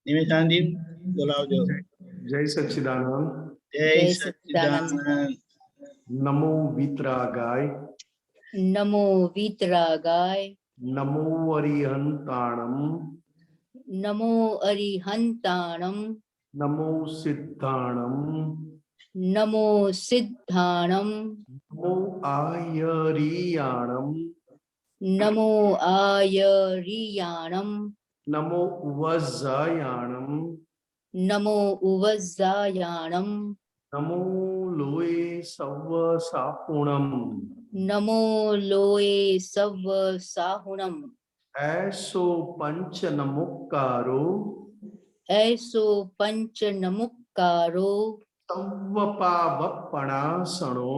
નિમિષાંજી બોલાવજો. જય સચ્ચિદાનંદ. જય સચ્ચિદાનંદ. નમો વિતરાગાય. નમો વિતરાગાય. નમો અરિહંતાણમ. નમો અરિહંતાણમ. નમો સિદ્ધાણમ. નમો સિદ્ધાણમ. નમો આયરિયાણમ. નમો આયરિયાણમ. નમો ઉવઝાયાણમ. નમો ઉવઝાયાણમ. નમો લોએ સવ સાપુણમ. નમો લોએ સવ સાહુણમ. એસો પંચ નમુક્કારો. એસો પંચ નમુક્કારો. સવપાવપણાસણો.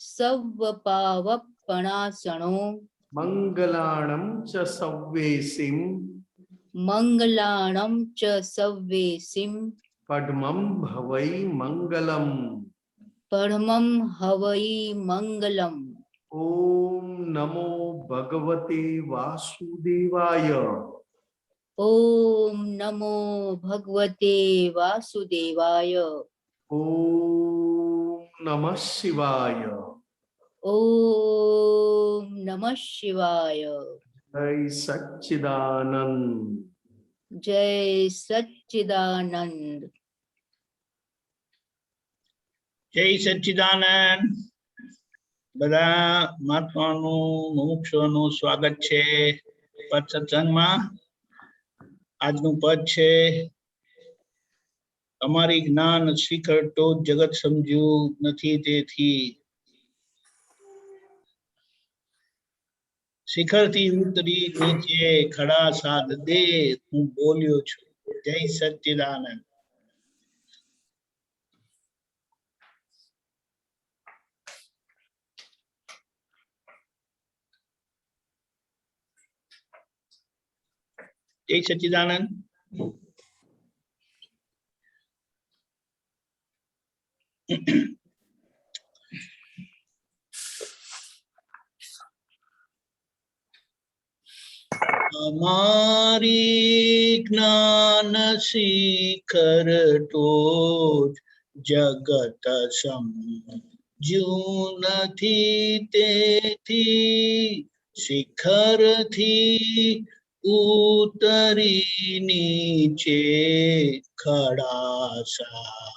સવપાવપણાસણો. મંગલાણમ ચ સવ્વેસિમ. મંગલાણમ ચ સવ્વેસિમ. પડમમ ભવૈ મંગલમ. પરમં હવૈ મંગલમ. ઓમ નમો ભગવતે વાસુદેવાય. ઓમ નમો ભગવતે વાસુદેવાય. ઓમ નમઃ શિવાય. ઓમ નમઃ શિવાય. જય સચ્ચિદાનંદ. જય સચ્ચિદાનંદ. જય સચ્ચિદાનંદ. બધા મહાત્માનું મુમુક્ષુઓનું સ્વાગત છે પદ સત્સંગમાં. આજનું પદ છે અમારી જ્ઞાન શિખર તો જગત સમજ્યું નથી તેથી. શિખરથી ઉતરી નીચે ખડા સાધ દે હું બોલ્યો છું. જય સચ્ચિદાનંદ. જય સચ્ચિદાનંદ. અમારી જ્ઞાન શિખર તો જગત સમજ્યું નથી તેથી. શિખરથી ઉતરી નીચે ખડાસા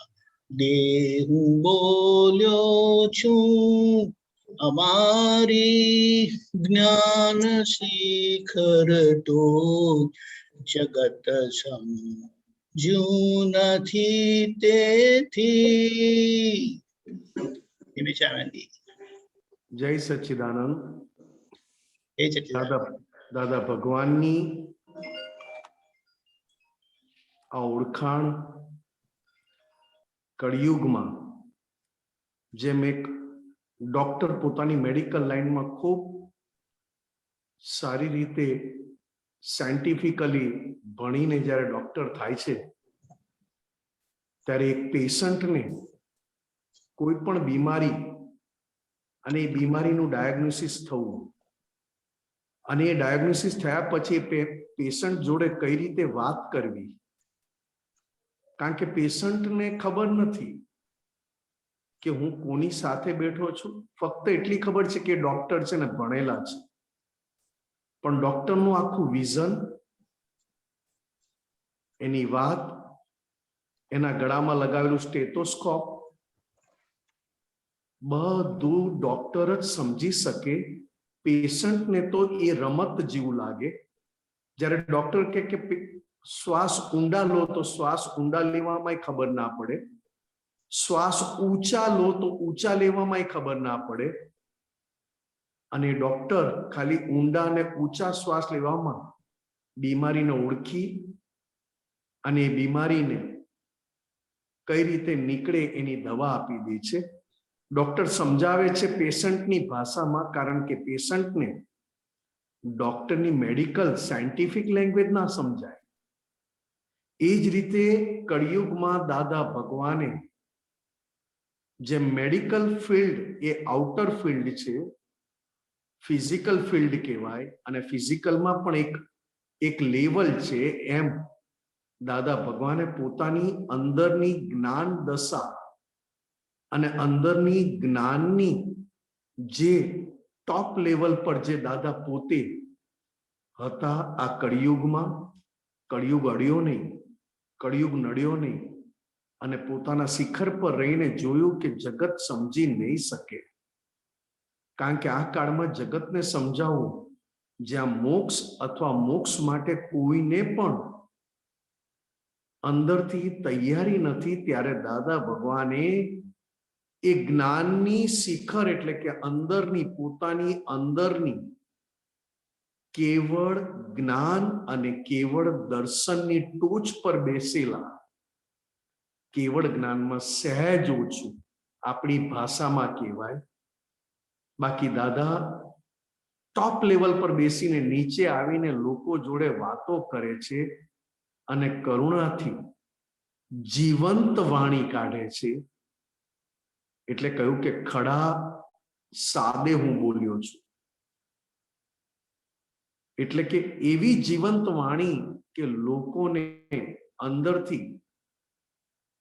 દે હું બોલ્યો છું. અમારી જ્ઞાન શિખર તો જગત સમજ્યું નથી તેથી. જય સચ્ચિદાનંદ. જય સચ્ચિદાનંદ. દાદા ભગવાનની આ ઓળખાણ કળિયુગમાં જેમ એક ડોક્ટર પોતાની મેડિકલ લાઈનમાં ખૂબ સારી રીતે સાયન્ટિફિકલી ભણીને જ્યારે ડોક્ટર થાય છે ત્યારે એક પેશન્ટને કોઈ પણ બીમારી અને એ બીમારીનું ડાયગ્નોસિસ થવું અને એ ડાયગ્નોસિસ થયા પછી પેશન્ટ જોડે કઈ રીતે વાત કરવી, કારણ કે પેશન્ટને ખબર નથી કે હું કોની સાથે બેઠો છું. ફક્ત એટલી ખબર છે કે ડોક્ટર છે ને ભણેલા છે, પણ ડોક્ટરનું આખું વિઝન, એની વાત, એના ગળામાં લગાવેલું સ્ટેથોસ્કોપ બધું ડોક્ટર જ સમજી શકે. પેશન્ટને તો એ રમત જેવું લાગે. જ્યારે ડોક્ટર કે શ્વાસ ઊંડા લો તો શ્વાસ ઊંડા લેવામાં ખબર ના પડે, શ્વાસ ઊંચા લો તો ઊંચા લેવામાં ખબર ના પડે, અને ડોક્ટર ખાલી ઊંડા અને ઊંચા શ્વાસ લેવામાં બીમારીને ઓળખી અને એ બીમારીને કઈ રીતે નીકળે એની દવા આપી દે છે. ડોક્ટર સમજાવે છે પેશન્ટની ભાષામાં, કારણ કે પેશન્ટને ડોક્ટરની મેડિકલ સાયન્ટિફિક લેંગ્વેજ ના સમજાય. એ જ રીતે કળિયુગમાં દાદા ભગવાને જે મેડિકલ ફિલ્ડ એ આઉટર ફિલ્ડ છે, ફિઝિકલ ફિલ્ડ કહેવાય અને ફિઝિકલમાં પણ એક લેવલ છે. એમ દાદા ભગવાને પોતાની અંદરની જ્ઞાન દશા અને અંદરની જ્ઞાનની જે ટોપ લેવલ પર જે દાદા પોતે હતા આ કળિયુગમાં, કળિયુગ અડ્યો નહીં, કળિયુગ નડ્યો નહીં, અને પોતાના શિખર પર રહીને જોયું કે જગત સમજી નહીં શકે. કારણ કે આ કાળમાં જગતને સમજાવવું, જ્યાં મોક્ષ અથવા મોક્ષ માટે કોઈને પણ અંદરથી તૈયારી નથી, ત્યારે દાદા ભગવાને એ જ્ઞાનની શિખર એટલે કે અંદરની પોતાની અંદરની કેવળ જ્ઞાન અને કેવળ દર્શનની ટોચ પર બેસેલા, કેવળ જ્ઞાનમાં સહેજ ઓછું આપણી ભાષામાં કહેવાય. બાકી દાદા ટોપ લેવલ પર બેસીને નીચે આવીને લોકો જોડે વાતો કરે છે અને કરુણાથી જીવંત વાણી કાઢે છે. એટલે કહ્યું કે ખડા સાદે હું બોલ્યો છું. એટલે કે એવી જીવંત વાણી કે લોકોને અંદરથી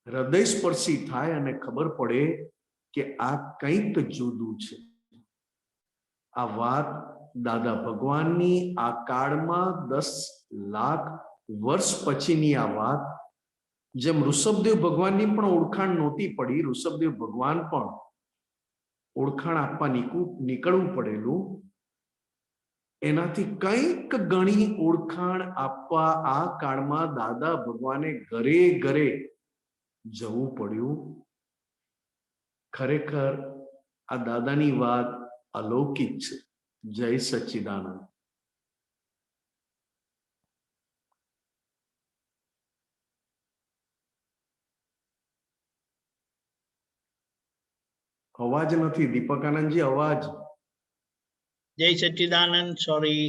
હૃદયસ્પર્શી થાય અને ખબર પડે કે આ કંઈક જુદું છે. આ વાત દાદા ભગવાનની આ કાળમાં 10 લાખ વર્ષ પછીની આ વાત, જેમ ઋષભદેવ ભગવાનની પણ ઓળખાણ નહોતી પડી, ઋષભદેવ ભગવાન પણ ઓળખાણ આપવા નીકળવું પડેલું, એનાથી કંઈક ઘણી ઓળખાણ આપવા આ કાળમાં દાદા ભગવાને ઘરે ઘરે જવું પડ્યું. ખરેખર આ દાદાની વાત અલૌકિક છે. જય સચ્ચિદાનંદ. અવાજ નથી દીપકાનંદજી, અવાજ. જય સચ્ચિદાનંદ. સોરી.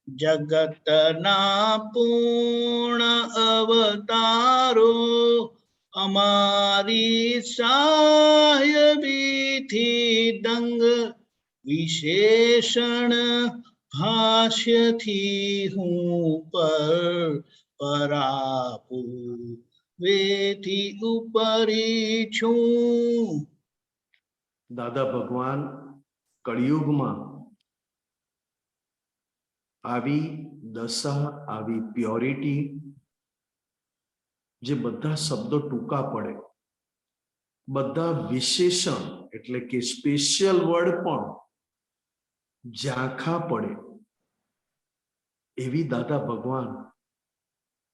જગતના પૂર્ણ અવતારો અમારી સાહેબીથી દંગ, વિશેષણ ભાષ્યથી હું પરાપુ વેથી ઉપરી છું. દાદા ભગવાન કળિયુગમાં આવી દશા, આવી પ્યોરિટી, જે બધા શબ્દો ટૂંકા પડે, બધા વિશેષણ એટલે કે સ્પેશિયલ વર્ડ પણ ઝાંખા પડે, એવી દાદા ભગવાન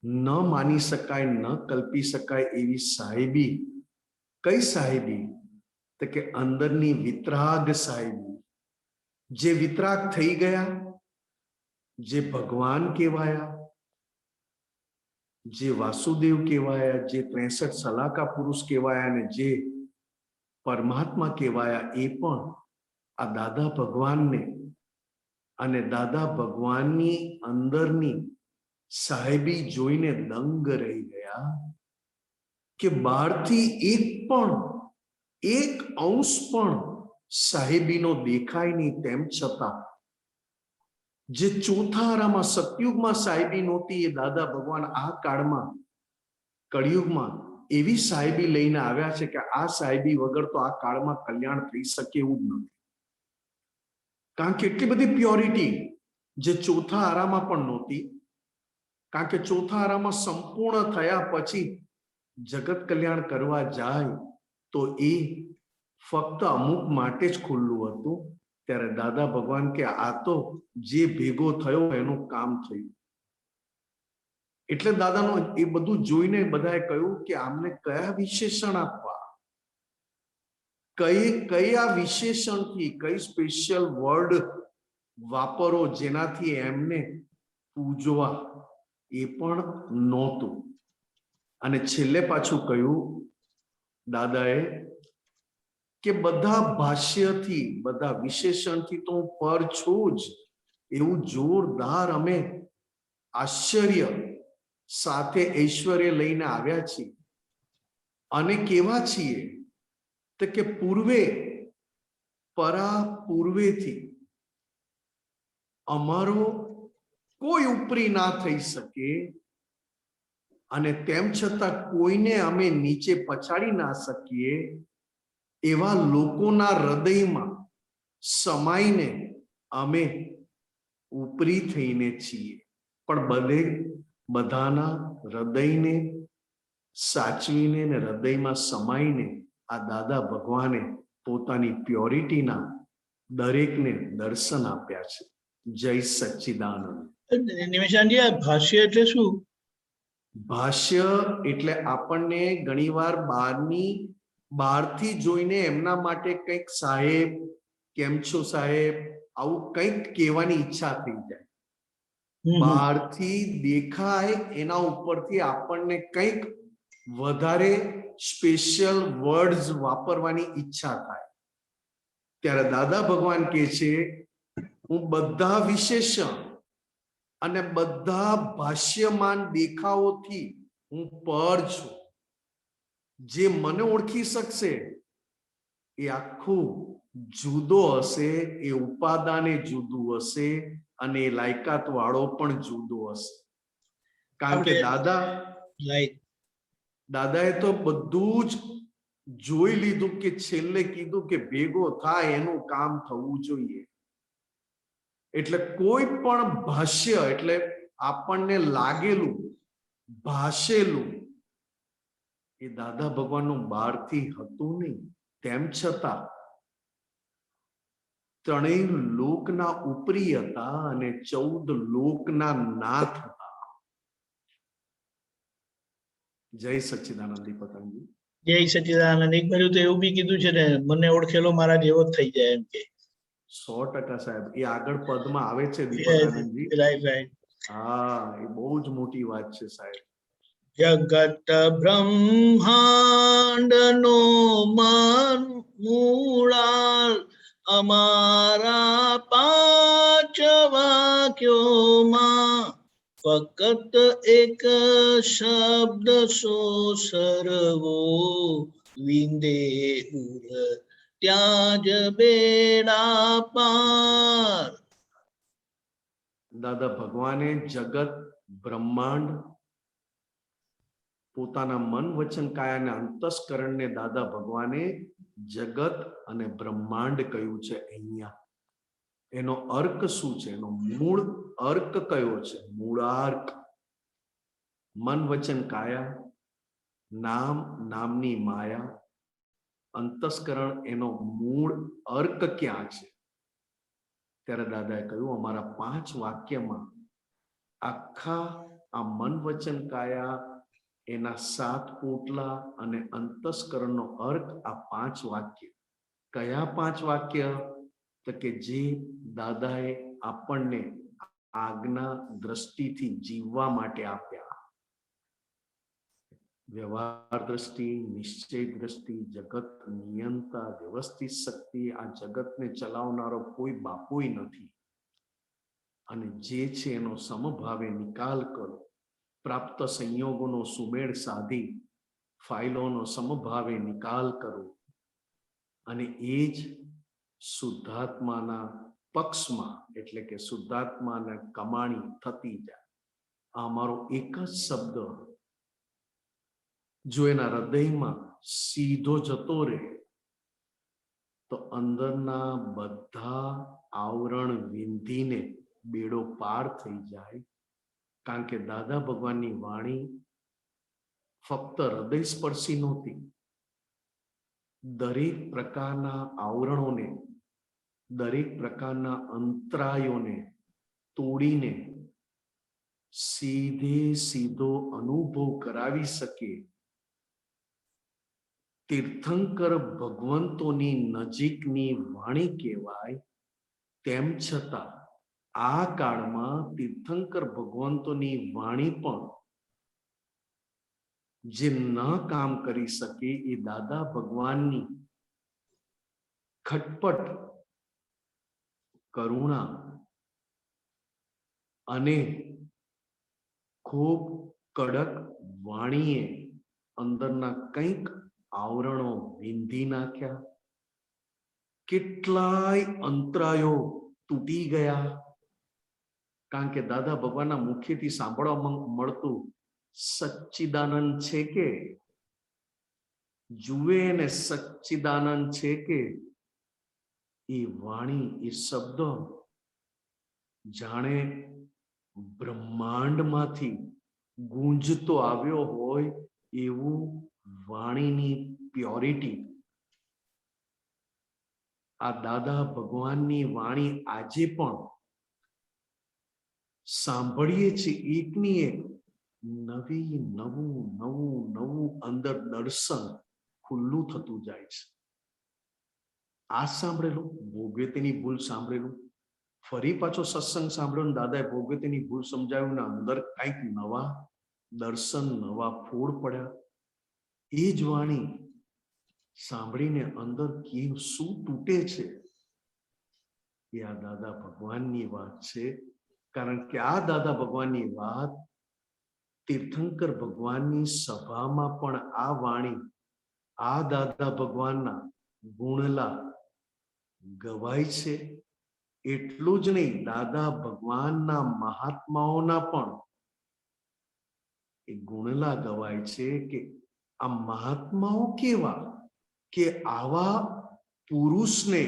ન માની શકાય, ન કલ્પી શકાય એવી સાહેબી. કઈ સાહેબી? તો કે અંદરની વિતરાગ સાહેબી. જે વિતરાગ થઈ ગયા, જે ભગવાન કહેવાયા, જે વાસુદેવ કહેવાયા, જે 63 સલાકા પુરુષ કહેવાયા અને જે પરમાત્મા કહેવાયા, એ પણ આ દાદા ભગવાનને અને દાદા ભગવાનની અંદરની સાહેબી જોઈને દંગ રહી ગયા કે બહારથી એક અંશ પણ સાહેબીનો દેખાય નહીં. તેમ છતાં જે ચોથા આરામાં સતયુગમાં સાહેબી નહોતી, એ દાદા ભગવાન આ કાળમાં કળિયુગમાં એવી સાહેબી લઈને આવ્યા છે કે આ સાહેબી વગર તો આ કાળમાં કલ્યાણ થઈ શકે એવું જ નથી. કારણ કે એટલી બધી પ્યોરિટી જે ચોથા આરામાં પણ નહોતી. કારણ કે ચોથા આરામાં સંપૂર્ણ થયા પછી જગત કલ્યાણ કરવા જાય તો એ ફક્ત અમુક માટે જ ખુલ્લું હતું. ત્યારે દાદા ભગવાન કે આ તો જે ભેગો થયો એનું કામ થયું. એટલે દાદાનો એ બધું જોઈને બધાએ કહ્યું કે આમને કયા વિશેષણ આપવા, કયા વિશેષણથી, કઈ સ્પેશિયલ વર્ડ વાપરો જેનાથી એમને પૂજવા, એ પણ નહોતું. અને છેલ્લે પાછું કહ્યું દાદાએ કે બધા ભાષ્યથી, બધા વિશેષણથી તો હું પર છું જ, એવું જોરદાર અમે આશ્ચર્ય સાથે ઐશ્વર્ય લઈને આવ્યા છીએ. અને કેવા છીએ તો કે પૂર્વેથી અમારો કોઈ ઉપરી ના થઈ શકે અને તેમ છતાં કોઈને અમે નીચે પછાડી ના શકીએ એવા લોકોના હૃદયમાં સમાઈને અમે ઉપરી થઈને છીએ, પણ બધાના હૃદયને સાચવીને ને હૃદયમાં સમાઈને આ દાદા ભગવાને પોતાની પ્યોરિટીના દરેકને દર્શન આપ્યા છે. જય સચ્ચિદાનંદ. નિમિષાનજી, આ ભાષ્ય એટલે શું? ભાષ્ય એટલે આપણને ઘણીવાર બહારથી જોઈને એમના માટે કંઈક સાહેબ, કેમ છો સાહેબ, આવું કંઈક કહેવાની ઈચ્છા થઈ જાય. બહારથી દેખાય એના ઉપરથી આપણને કંઈક વધારે સ્પેશિયલ વર્ડ્સ વાપરવાની ઈચ્છા થાય. ત્યારે દાદા ભગવાન કહે છે, હું બધા વિશેષણ અને બધા ભાષ્યમાન દેખાવોથી હું પર છું. જે મને ઓળખી શકશે એ આખું જુદો હશે, એ ઉપાદાને જુદું હશે અને એ લાયકાત વાળો પણ જુદો હશે. કારણ કે દાદાએ તો બધું જ જોઈ લીધું કે છેલ્લે કીધું કે ભેગો થાય એનું કામ થવું જોઈએ. એટલે કોઈ પણ ભાષ્ય એટલે આપણને લાગેલું ભાષેલું એ દાદા ભગવાનનું બહારથી હતું નહીં. તેમ છતાં ત્રણેય લોકના ઉપરી હતા અને 14 લોકના નાથ હતા. જય સચ્ચિદાનંદ પતંગજી. જય સચ્ચિદાનંદ. એક બાજુ તો એવું બી કીધું છે ને, મને ઓળખેલો મારા જેવો જ થઈ જાય એમ કે. 100% સાહેબ. એ આગળ પદમાં આવે છે દીપકાનંદજી. રાઈટ. હા, એ બહુ જ મોટી વાત છે સાહેબ. જગત બ્રહ્માંડ નો મૂળાલ અમારા 5 વાક્યોમાં ફક્ત એક શબ્દ સો સર્વો વિંદે ઉર ત્યાં જ બેડા પાર. દાદા ભગવાને જગત બ્રહ્માંડ પોતાના મન વચન કાયા અને અંતસ્કરણને દાદા ભગવાને જગત અને બ્રહ્માંડ કહ્યું છે. અહીંયા એનો અર્ક શું છે? એનો મૂળ અર્ક કયો છે? મૂળાર્ક. મન વચન કાયા, નામ, નામની માયા, અંતસ્કરણ, એનો મૂળ અર્ક ક્યાં છે? ત્યારે દાદાએ કહ્યું, અમારા 5 વાક્યમાં આખા આ મન વચન કાયા, એના 7 પોટલા અને અંતસ્કરણનો અર્ક આ 5 વાક્ય. કયા 5 વાક્ય? તો કે જે દાદાએ આપણને આજ્ઞા દ્રષ્ટિથી જીવવા માટે આપ્યા. વ્યવહાર દ્રષ્ટિ, નિશ્ચય દ્રષ્ટિ, જગત નિયંતા, વ્યવસ્થિત શક્તિ. આ જગતને ચલાવનારો કોઈ બાપોય નથી. અને જે છે એનો સમભાવે નિકાલ કરો. પ્રાપ્ત સંયોગોનો સુમેળ સાધી ફાઇલોનો સમભાવે નિકાલ કરો. અને એ જ શુદ્ધાત્માના પક્ષમાં, એટલે કે શુદ્ધાત્માને કમાણી થતી જાય. આ અમારો એક જ શબ્દ જો એના હૃદયમાં સીધો જતો રહે તો અંદરના બધા આવરણ વિંધીને બેડો પાર થઈ જાય. કારણ કે દાદા ભગવાનની વાણી ફક્ત હૃદય સ્પર્શી નહોતી. દરેક પ્રકારના આવરણોને, દરેક પ્રકારના અંતરાયોને તોડીને સીધો અનુભવ કરાવી શકે. તીર્થંકર ભગવંતોની નજીકની વાણી કહેવાય. તેમ છતાં આ કાળમાં તીર્થંકર ભગવંતોની વાણી પણ જે ન કામ કરી શકે એ દાદા ભગવાનની ખટપટ કરુણા અને ખૂબ કડક વાણીએ અંદરના કંઈક આવરણો વિંધી નાખ્યા. કેટલાય અંતરાયો તૂટી ગયા. કારણ કે દાદા ભગવાનના મુખેથી સાંભળવા મળતું સચ્ચિદાનંદ છે કે જુએ ને સચ્ચિદાનંદ છે કે એ વાણી એ શબ્દ જાણે બ્રહ્માંડમાંથી ગુંજતો આવ્યો હોય એવું વાણીની પ્યોરિટી. આ દાદા ભગવાનની વાણી આજે પણ સાંભળીએ છીએ એકની એક નવી નવું નવું નવું અંદર દર્શન ખુલ્લું થતું જાય છે. આ સાંભળેલું ભોગવે તેની ભૂલ સાંભળેલું ફરી પાછો સત્સંગ સાંભળ્યો ને દાદાએ ભોગવે તેની ભૂલ સમજાવ્યું ને અંદર કંઈક નવા દર્શન નવા ફોડ પડ્યા. એ જ વાણી સાંભળીને અંદર કેમ શું તૂટે છે એ આ દાદા ભગવાનની વાત છે. કારણ કે આ દાદા ભગવાનની વાત તીર્થંકર ભગવાનની સભામાં પણ આ વાણી આ દાદા ભગવાનના ગુણલા ગવાય છે. એટલું જ નહીં, દાદા ભગવાનના મહાત્માઓના પણ એ ગુણલા ગવાય છે કે આ મહાત્માઓ કેવા કે આવા પુરુષને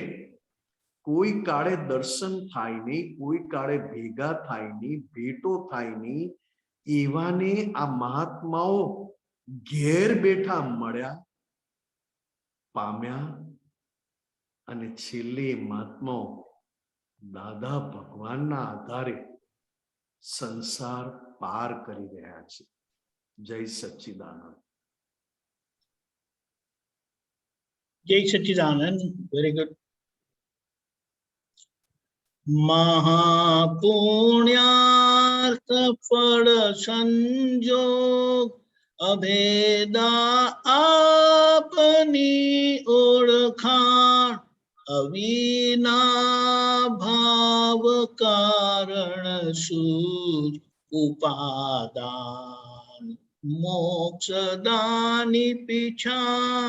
કોઈ કાળે દર્શન થાય નહીં, કોઈ કાળે ભેગા થાય નહીં, ભેટો થાય નહીં, એવાને આ મહાત્માઓ ઘેર બેઠા મળ્યા, પામ્યા અને છેલ્લે મહાત્માઓ દાદા ભગવાનના આધારે સંસાર પાર કરી રહ્યા છે. જય સચ્ચિદાનંદ. જય સચ્ચિદાનંદ. Very good. મહાપુણ્યાર્થ ફળ સંજોગ અભેદા આપની ઓળખાણ અવિના ભાવ કારણ સૂજ ઉપાદાન મોક્ષદાની પીછા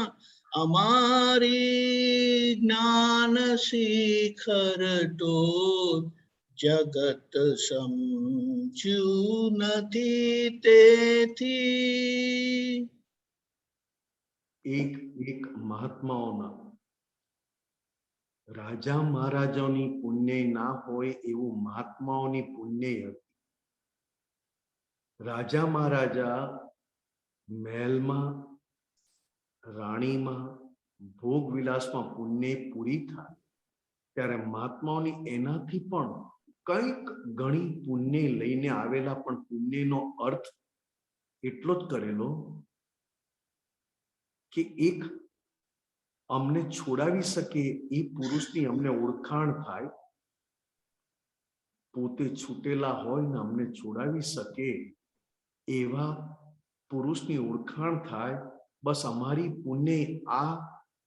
અમારી જ્ઞાન શિખર ટોચ જગત સમજ્યું નથી તેથી. એક એક મહાત્માઓના રાજા મહારાજાઓની પુણ્ય ના હોય એવું મહાત્માઓની પુણ્ય હતી. રાજા મહારાજા મહેલમાં રાણીમાં ભોગ વિલાસમાં પુણ્ય પૂરી થાય ત્યારે મહાત્માઓની એનાથી પણ કંઈક ઘણી પુણ્ય લઈને આવેલા, પણ પુણ્યનો અર્થ એટલો જ કરેલો કે એક અમને છોડાવી શકે એ પુરુષની અમને ઓળખાણ થાય, પોતે છૂટેલા હોય ને અમને છોડાવી શકે એવા પુરુષની ઓળખાણ થાય. બસ અમારી પુણ્ય આ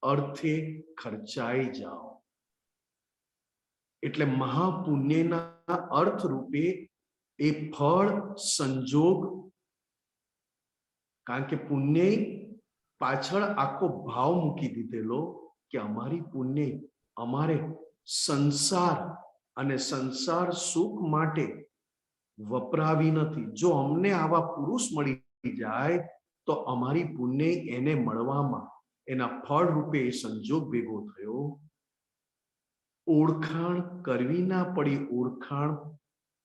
અર્થે ખર્ચાઈ જાઓ. એટલે મહાપુણ્યના અર્થ રૂપે એ ફળ સંજોગ, કારણ કે પુણ્ય પાછળ આખો ભાવ મૂકી દીધેલો કે અમારી પુણ્ય અમારે સંસાર અને સંસાર સુખ માટે વપરાવી નથી. જો અમને આવા પુરુષ મળી જાય તો અમારી પુણ્ય એને મળવામાં એના ફળ રૂપે એ સંજોગ ભેગો થયો. ઓળખાણ કરવી ના પડી, ઓળખાણ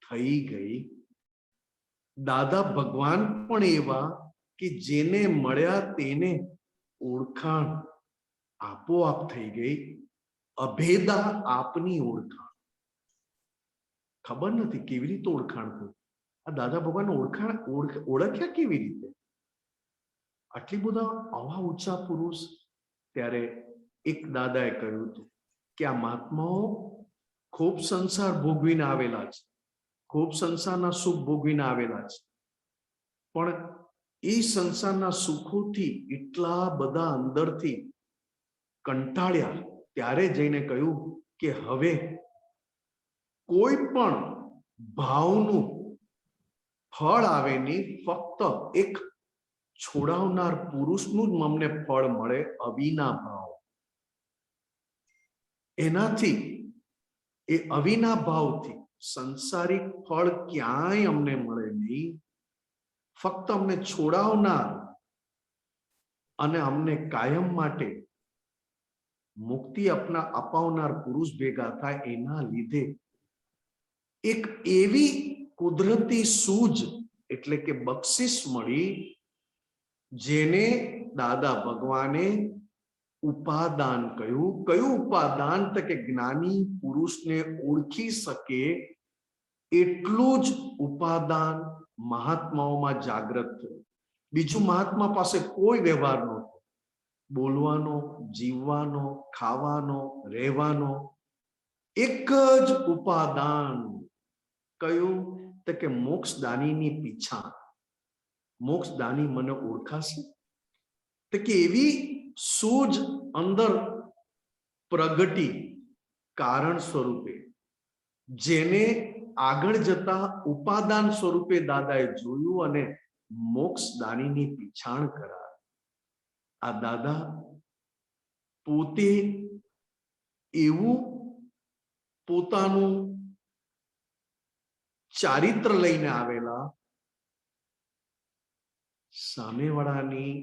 થઈ ગઈ. દાદા ભગવાન પણ એવા કે જેને મળ્યા તેને ઓળખાણ આપોઆપ થઈ ગઈ. અભેદા આપની ઓળખાણ. ખબર નથી કેવી રીતે ઓળખાણ થઈ. આ દાદા ભગવાન ઓળખાણ ઓળખ્યા કેવી રીતે? આટલી બધા આવા ઊંચા પુરુષ. ત્યારે એક દાદાએ કહ્યું હતું કે આ મહાત્માઓ ખૂબ સંસાર ભોગવીને આવેલા છે, ખૂબ સંસારના સુખ ભોગવીને આવેલા છે, પણ એ સંસારના સુખોથી એટલા બધા અંદરથી કંટાળ્યા. ત્યારે જઈને કહ્યું કે હવે કોઈ પણ ભાવનું ફળ આવે નહીં, ફક્ત એક છોડાવનાર પુરુષનું જ અમને ફળ મળે, અવિના ભાવ. એનાથી એ અવિના ભાવથી સંસારિક ફળ ક્યાંય અમને મળે નહીં, ફક્ત અમને છોડાવનાર અને અમને કાયમ માટે મુક્તિ અપાવનાર પુરુષ ભેગા થાય એના લીધે એક એવી કુદરતી સૂઝ એટલે કે બક્ષિસ મળી જેને દાદા ભગવાને ઉપાદાન કહ્યું. કયું ઉપાદાન? તો કે જ્ઞાની પુરુષને ઓળખી શકે એટલું જ ઉપાદાન મહાત્માઓમાં જાગૃત થયું. બીજું મહાત્મા પાસે કોઈ વ્યવહાર નહોતો, બોલવાનો, જીવવાનો, ખાવાનો, રહેવાનો. એક જ ઉપાદાન. કયું? તો કે મોક્ષદાનીની પીછા. મોક્ષદાની મને ઓળખાશે. તો કે એવી સૂઝ અંદર પ્રગટી કારણ સ્વરૂપે, જેને આગળ જતા ઉપાદાન સ્વરૂપે દાદાએ જોયું અને મોક્ષદાનીની પીછાણ કરાવી. આ દાદા પોતે એવું પોતાનું ચારિત્ર લઈને આવેલા, સામેવાળાની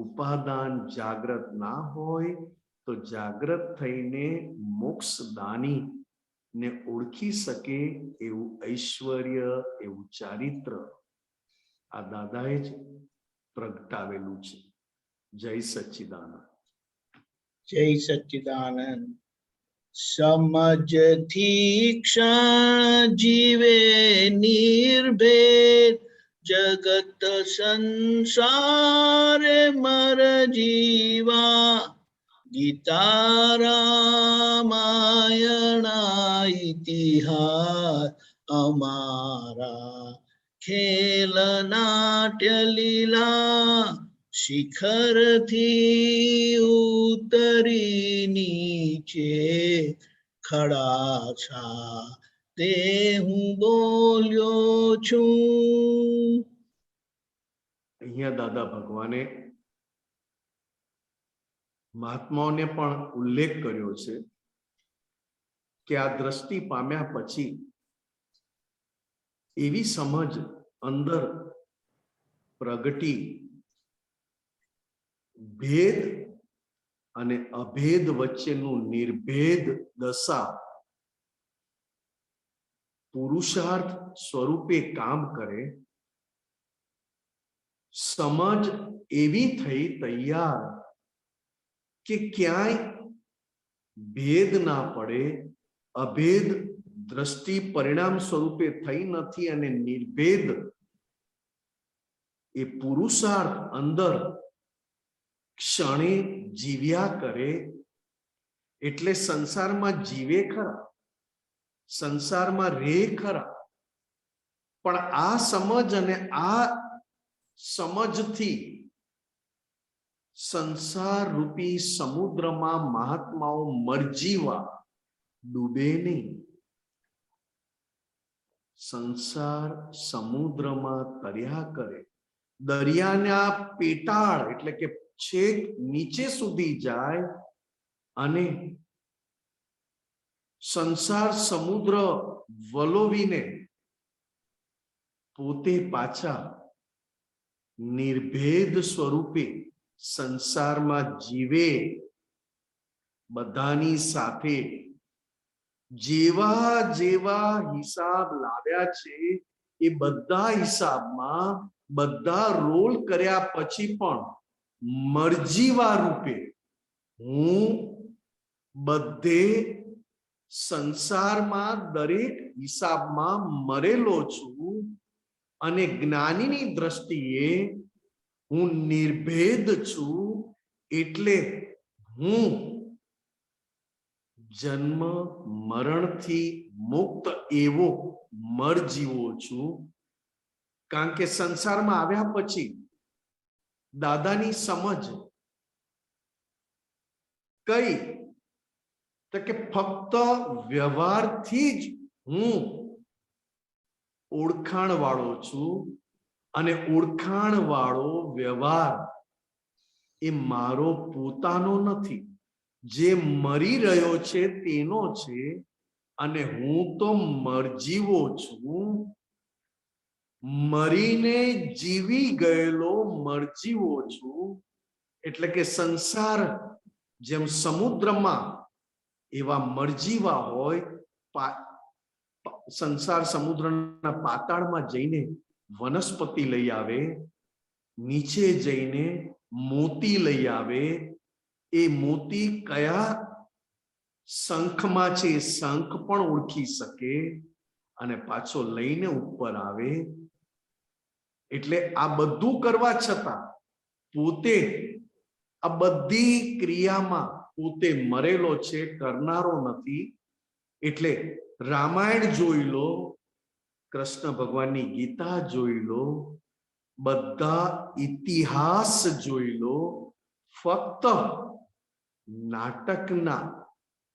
ઉપાદાન જાગ્રત ના હોય તો જાગ્રત થઈને મોક્ષદાની ને ઓળખી શકે એવું ઐશ્વર્ય, એવું ચારિત્ર આ દાદાએ જ પ્રગટાવેલું છે. જય સચ્ચિદાનંદ. જય સચ્ચિદાનંદ. સમજથી ક્ષણ જીવે નિર્ભેદ, જગત સંસારે મર જીવા, ગીતા રામાયણા ઇતિહાસ અમારા, ખેલ નાટ્ય લીલા શિખરથી ઉતરી નીચે ખડા છા, તે હું બોલ્યો છું. અહીંયા દાદા ભગવાને મહાત્માઓને પણ ઉલ્લેખ કર્યો છે કે આ દ્રષ્ટિ પામ્યા પછી એવી સમજ અંદર પ્રગટી, ભેદ અને અભેદ વચ્ચેનું નિર્ભેદ દશા પુરુષાર્થ સ્વરૂપે કામ કરે. સમજ એવી થઈ તૈયાર કે ક્યાંય ભેદ ના પડે, અભેદ દ્રષ્ટિ પરિણામ સ્વરૂપે થઈ નથી અને નિર્ભેદ એ પુરુષાર્થ અંદર ક્ષણે જીવ્યા કરે. એટલે સંસારમાં જીવે ખરા, સંસારમાં રહે ખરા, પણ આ સમજ અને આ સમજથી સંસાર રૂપી સમુદ્રમાં મહાત્માઓ મરજીવા ડૂબે નહીં. સંસાર સમુદ્રમાં તર્યા કરે, દરિયાના પેટાળ એટલે કે છેક નીચે સુધી જાય અને સંસાર સમુદ્ર વલોવીને પોતે પાછા નિર્ભેદ સ્વરૂપે સંસારમાં જીવે. બધાની સાથે જેવા જેવા હિસાબ લાવ્યા છે એ બધા હિસાબમાં બધા રોલ કર્યા પછી પણ મરજીવા રૂપે હું બધે સંસારમાં દરેક હિસાબમાં મરેલો છું અને જ્ઞાનીની દ્રષ્ટિએ હું નિર્ભેદ છું. એટલે હું જન્મ મરણથી મુક્ત એવો મરજીવો છું. કારણ કે સંસારમાં આવ્યા પછી દાદાની સમજ કઈ? તો કે ફક્ત વ્યવહારથી જ હું ઓળખાણ વાળો છું અને ઓળખાણ વાળો વ્યવહાર એ મારો પોતાનો નથી, જે મરી રહ્યો છે તેનો છે. અને હું તો મરજીવો છું, મરીને જીવી ગયેલો મરજીવો છું. એટલે કે સંસાર જેમ સમુદ્રમાં એવા મરજીવા હોય, સંસાર સમુદ્રના પાતાળમાં જઈને વનસ્પતિ લઈ આવે, નીચે જઈને મોતી લઈ આવે, એ મોતી કયા શંખમાં છે શંખ પણ ઓળખી શકે અને પાછો લઈને ઉપર આવે. એટલે આ બધું કરવા છતાં પોતે આ બધી ક્રિયામાં પોતે મરેલો છે, કરનારો નથી. એટલે રામાયણ જોઈ લો, કૃષ્ણ ભગવાનની ગીતા જોઈ લો, બધા ઇતિહાસ જોઈ લો, ફક્ત નાટકના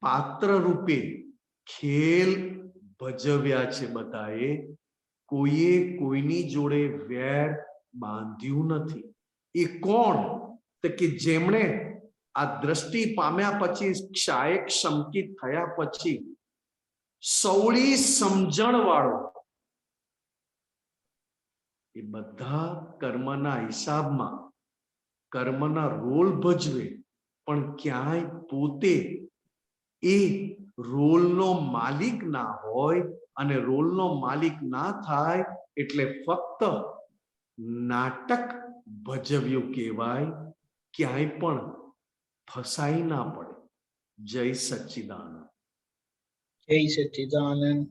પાત્ર રૂપે ખેલ ભજવ્યા છે બધાએ. કોઈએ કોઈની જોડે વેર બાંધ્યું નથી. એ કોણ? તો કે જેમણે આ દ્રષ્ટિ પામ્યા પછી, ક્ષાયક શંકિત થયા પછી સૌળી સમજણ વાળો, એ બધા કર્મના હિસાબમાં કર્મના રોલ ભજવે, પણ ક્યાંય પોતે એ રોલનો માલિક ના હોય. અને રોલનો માલિક ના થાય એટલે ફક્ત નાટક ભજવ્યું કહેવાય, ક્યાંય પણ ફસાઈ ના પડે. જય સચ્ચિદાનંદ. જય સચ્ચિદાનંદ.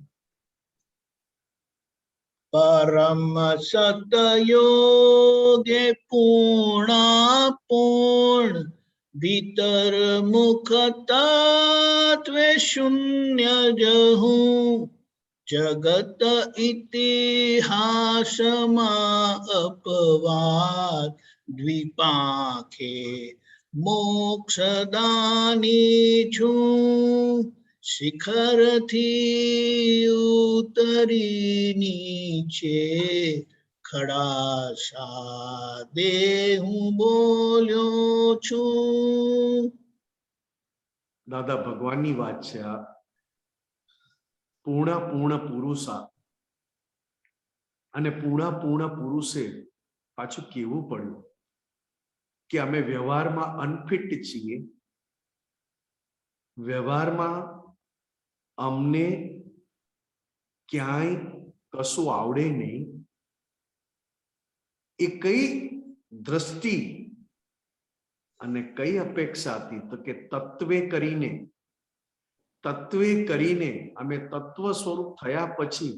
પરમ સતયોગે પૂર્ણા પૂર્ણ ભીતર મુખ તત્વે શૂન્ય જહું જગત ઇતિહાસમાં અપવાદ દ્વિપાખે મોક્ષદાની છું શિખરથી ઉતરી નીચે ખડા સાદે હું બોલ્યો છું. દાદા ભગવાનની વાત છે આ. પૂર્ણ પુરુષા, અને પૂર્ણ પુરુષે પાછું કેવું પડ્યું કે અમે વ્યવહારમાં અનફિટ છીએ, વ્યવહારમાં અમને ક્યાંય કશું આવડે નહીં. એ કઈ દ્રષ્ટિ અને કઈ અપેક્ષા હતી? તો કે તત્વે કરીને અમે તત્વ સ્વરૂપ થયા પછી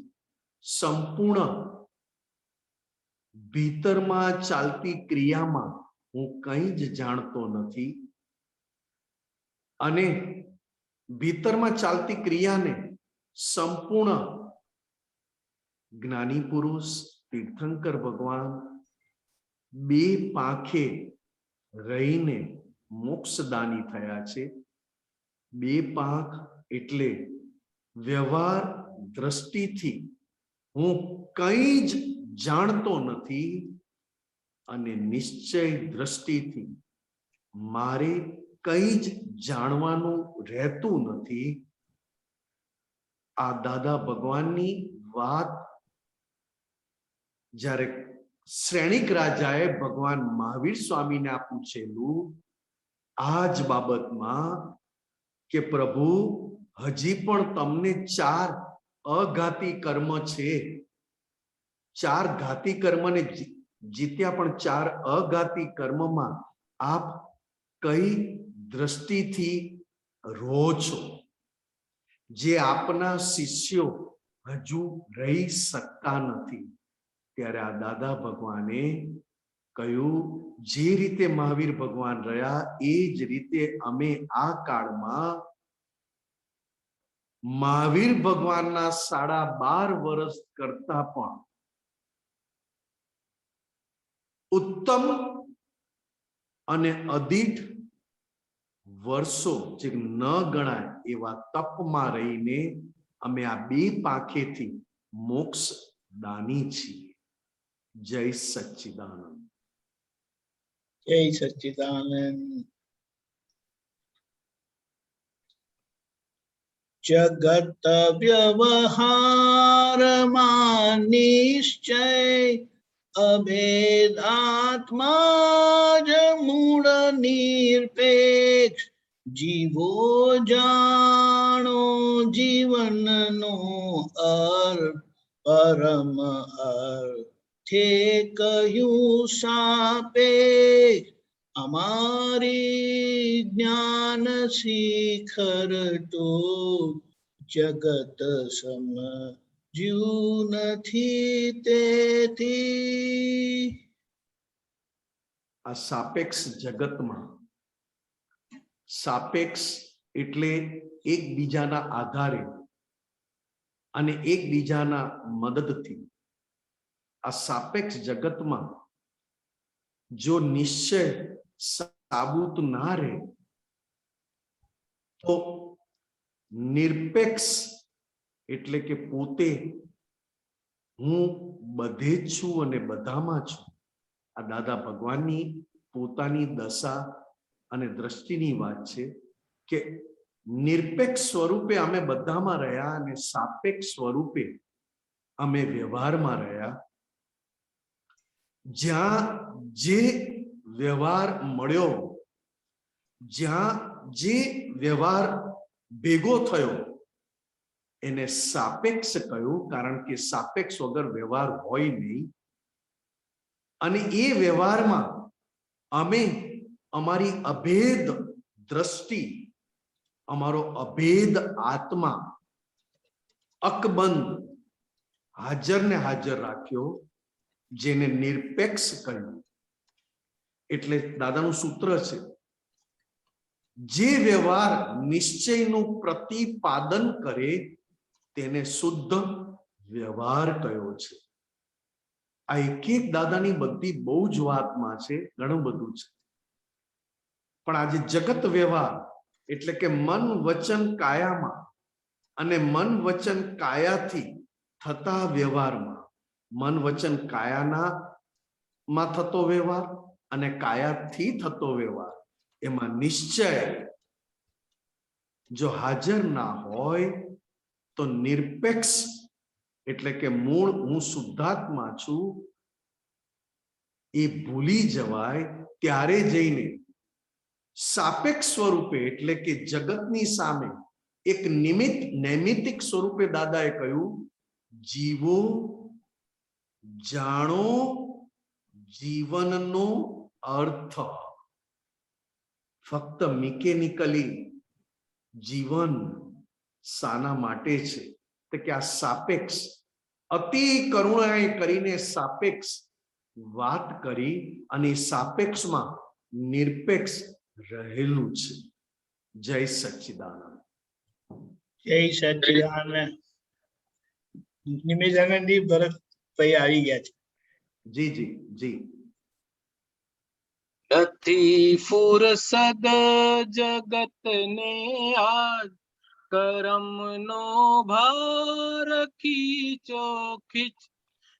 સંપૂર્ણ ભીતરમાં ચાલતી ક્રિયામાં હું કંઈ જ જાણતો નથી. અને ભીતરમાં ચાલતી ક્રિયાને સંપૂર્ણ જ્ઞાની પુરુષ તીર્થંકર ભગવાન બે પાંખે રહીને મોક્ષદાની થયા છે. બે પાંખ એટલે વ્યવહાર દ્રષ્ટિથી હું કંઈ જ જાણતો નથી, અને નિશ્ચય દ્રષ્ટિથી મારે કંઈ જ જાણવાનું રહેતું નથી. આ દાદા ભગવાનની વાત જ્યારે શ્રેણિક રાજાએ ભગવાન મહાવીર સ્વામીને આ પૂછેલું આ જ બાબતમાં કે પ્રભુ હજી પણ તમને 4 અઘાતી કર્મ છે, 4 ઘાતી કર્મને જીત્યા, પણ 4 અઘાતી કર્મમાં આપ કઈ દ્રષ્ટિથી રહો છો, જે આપના શિષ્યો હજુ રહી શકતા નથી. ત્યારે આ દાદા ભગવાને કહ્યું, જે રીતે મહાવીર ભગવાન રહ્યા એ જ રીતે અમે આ કાળમાં મહાવીર ભગવાનના 12.5 વર્ષ કરતા પણ ઉત્તમ અને અદિઠ વર્ષો જે ન ગણાય એવા તપમાં રહીને અમે આ બે પાંખેથી મોક્ષ દાની છીએ. જય સચ્ચિદાનંદ. જય સચ્ચિદાનંદ. જગત વ્યવહારમાં નિશ્ચય અભેદાત્મા જ મૂળ નિરપેક્ષ જીવો જાણો જીવનનો અર્થ પરમ અર્થે કહ્યું સાપેક્ષ અમારી જ્ઞાન શિખર તો જગત સમજ્યું નથી તેથી આ સાપેક્ષ જગતમાં સાપેક્ષ એટલે એકબીજાના આધારે અને એકબીજાના મદદથી આ સાપેક્ષ જગતમાં જો નિશ્ચય સાબુત ના રહે તો નિરપેક્ષ એટલે કે પોતે હું બધે જ છું અને બધામાં છું આ દાદા ભગવાનની પોતાની દશા અને દ્રષ્ટિની વાત છે કે નિરપેક્ષ સ્વરૂપે અમે બધામાં રહ્યા અને સાપેક્ષ સ્વરૂપે અમે વ્યવહારમાં રહ્યા જ્યાં જે વ્યવહાર મળ્યો જ્યાં જે વ્યવહાર ભેગો થયો એને સાપેક્ષ કહ્યું કારણ કે સાપેક્ષ વગર વ્યવહાર હોય નહીં અને એ વ્યવહારમાં અમે અમારી અભેદ દ્રષ્ટિ અમારો અભેદ આત્મા અકબંધ હાજર ને હાજર રાખ્યો જેને નિરપેક્ષ કહ્યું એટલે દાદાનું સૂત્ર છે જે વ્યવહાર નિશ્ચયનું પ્રતિપાદન કરે તેને શુદ્ધ વ્યવહાર કયો છે આ એક એક દાદાની બધી બહુ જ વાતમાં છે ઘણું બધું છે પણ આજે જગત વ્યવહાર એટલે કે મન વચન કાયામાં અને મન વચન કાયાથી થતા વ્યવહારમાં મન વચન કાયાના માં થતો વ્યવહાર અને કાયાથી થતો વ્યવહાર એમાં નિશ્ચય જો હાજર ના હોય તો નિરપેક્ષ એટલે કે મૂળ હું શુદ્ધાત્મા છું એ ભૂલી જવાય ત્યારે જઈને સાપેક્ષ સ્વરૂપે એટલે કે જગતની સામે એક નૈમિતિક સ્વરૂપે દાદાએ કહ્યું જીવો જાણો જીવનનો અર્થ ફક્ત મિકેનિકલી જીવન શાના માટે છે તો કે આ સાપેક્ષ અતિ કરુણાએ કરીને સાપેક્ષ વાત કરી અને સાપેક્ષમાં નિરપેક્ષ રહેલું છે જય સચ્ચિદાનંદ જય સચ્ચિદાનંદ નિમેશાનંદજી ભરતભાઈ આવી ગયા છે જી જી જી નથી ફુરસદ જગતને આજ કરમનો ભાર ખીચો ખીચ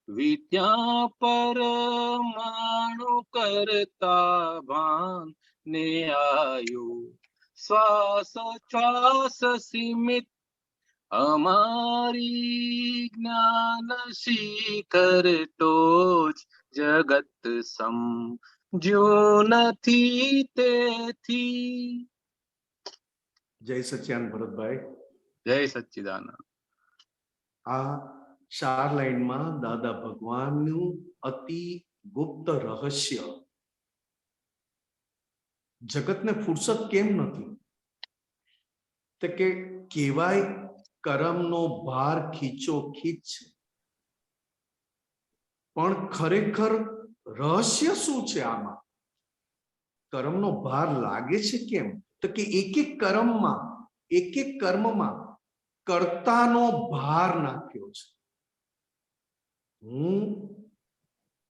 વિદ્યા પરમાણુ કરતા ભાન ને આયુ શ્વાસોચ્છ્વાસ સીમિત અમારી જ્ઞાન શિખર ટોચ જગત સમજ્યો નથી તેથી જય સચ્ચિદાનંદ ભરતભાઈ જય સચ્ચિદાનંદ આ 4 લાઈનમાં દાદા ભગવાનનું અતિ ગુપ્ત રહસ્ય જગતને ફુરસત કેમ નથી તો કે કેવાય કરમનો ભાર ખીચો ખીચ પણ ખરેખર રહસ્ય શું છે આમાં કર્મનો ભાર લાગે છે કેમ તો કે એક એક કર્મમાં કર્તાનો ભાર નાખ્યો છે હું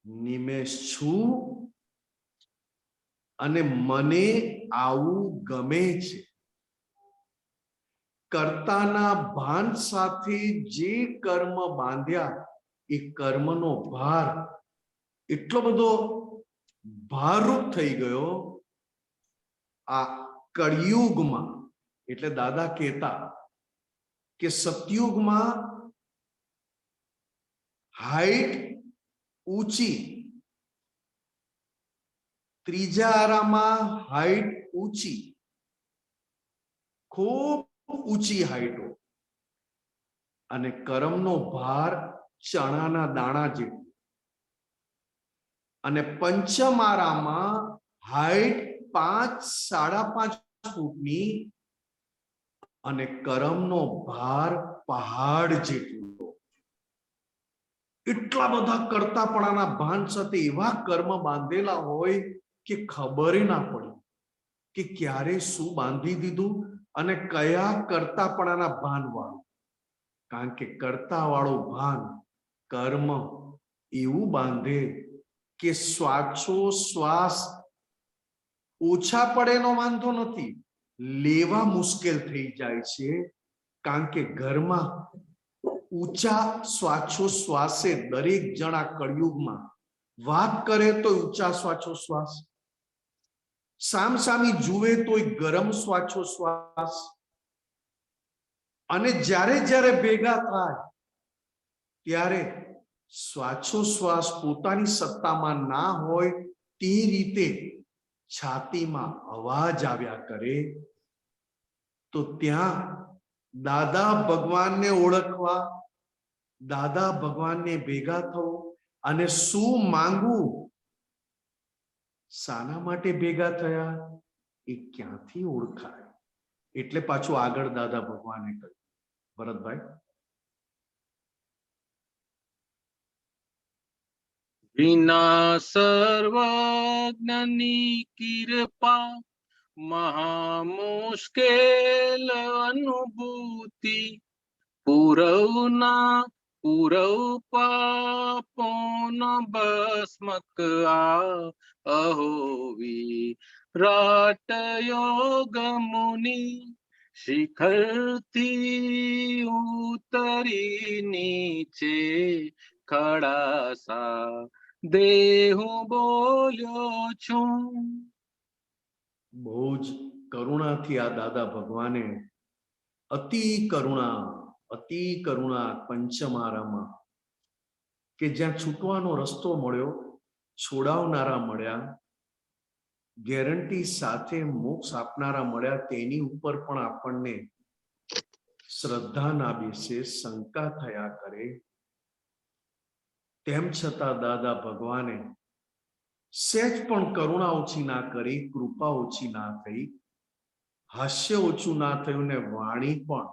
નિમેષ છું અને મને આવું ગમે છે કર્તાના ભાન સાથે જે કર્મ બાંધ્યા એ કર્મનો ભાર એટલો બધો ભારરૂપ થઈ ગયો આ કળિયુગમાં એટલે દાદા કહેતા કે સતયુગમાં હાઈટ ઊંચી, ત્રીજા આરામાં હાઈટ ઊંચી, ખૂબ ઊંચી હાઈટો, અને કર્મનો ભાર ચણાના દાણા જેટલો, અને પંચમ આરામાં હાઈટ 5-5.5 ફૂટની અને કર્મનો ભાર પહાડ જેટલો. એટલા બધા કરતાપણાના ભાન સાથે એવા કર્મ બાંધેલા હોય કે ખબર ના પડી કે ક્યારે શું બાંધી દીધું અને કયા કરતાપણાના ભાન વાળું. કારણ કે કરતા વાળું ભાન કર્મ એવું બાંધે કે શ્વાસ ઓછા પડેનો વાંધો નથી, લેવા મુશ્કેલ થઈ જાય છે. કારણ કે ઘરમાં ઊંચા શ્વાસે દરેક જણા કળિયુગમાં વાત કરે તો ઊંચા શ્વાસ, સામસામી જુએ તોય ગરમ શ્વાસ, અને જ્યારે જ્યારે ભેગા થાય ત્યારે શ્વાસ પોતાની સત્તામાં ના હોય તે રીતે છાતીમાં અવાજ આવ્યા કરે. તો ત્યાં દાદા ભગવાનને ઓળખવા, દાદા ભગવાનને ભેગા થવું અને શું માંગવું, શાના માટે ભેગા થયા એ ક્યાંથી ઓળખાય. એટલે પાછું આગળ દાદા ભગવાને કહ્યું. ભરતભાઈ. વિના સર્વજ્ઞની કૃપા મહામુશ્કેલ અનુભૂતિ, પૂરવ પાપોન ભસ્મક અહો વિરાટ યોગ મુનિ, શિખરથી ઉતરી નીચે ખડાસા દેહું બોલ્યો છું. બહુ જ કરુણાથી આ દાદા ભગવાને અતિ કરુણા પંચમારામાં કે જ્યાં છૂટવાનો રસ્તો મળ્યો, છોડાવનારા મળ્યા, ગેરંટી સાથે મોક્ષ આપનારા મળ્યા, તેની ઉપર પણ આપણને શ્રદ્ધા ના બેસે, શંકા થયા કરે. તેમ છતાં દાદા ભગવાને સહેજ પણ કરુણા ઓછી ના કરી, કૃપા ઓછી ના થઈ, હાસ્ય ઓછું ના થયું, ને વાણી પણ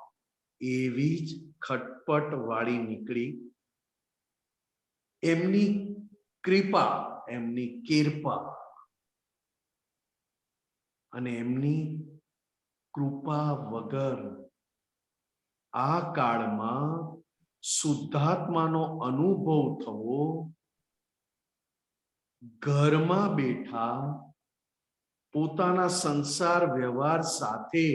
એવી જ ખટપટ વાળી નીકળી. એમની કૃપા, એમની કિરપા અને એમની કૃપા વગર આ કાળમાં શુદ્ધાત્માનો અનુભવ થવો, ઘરમાં બેઠા પોતાના સંસાર વ્યવહાર સાથે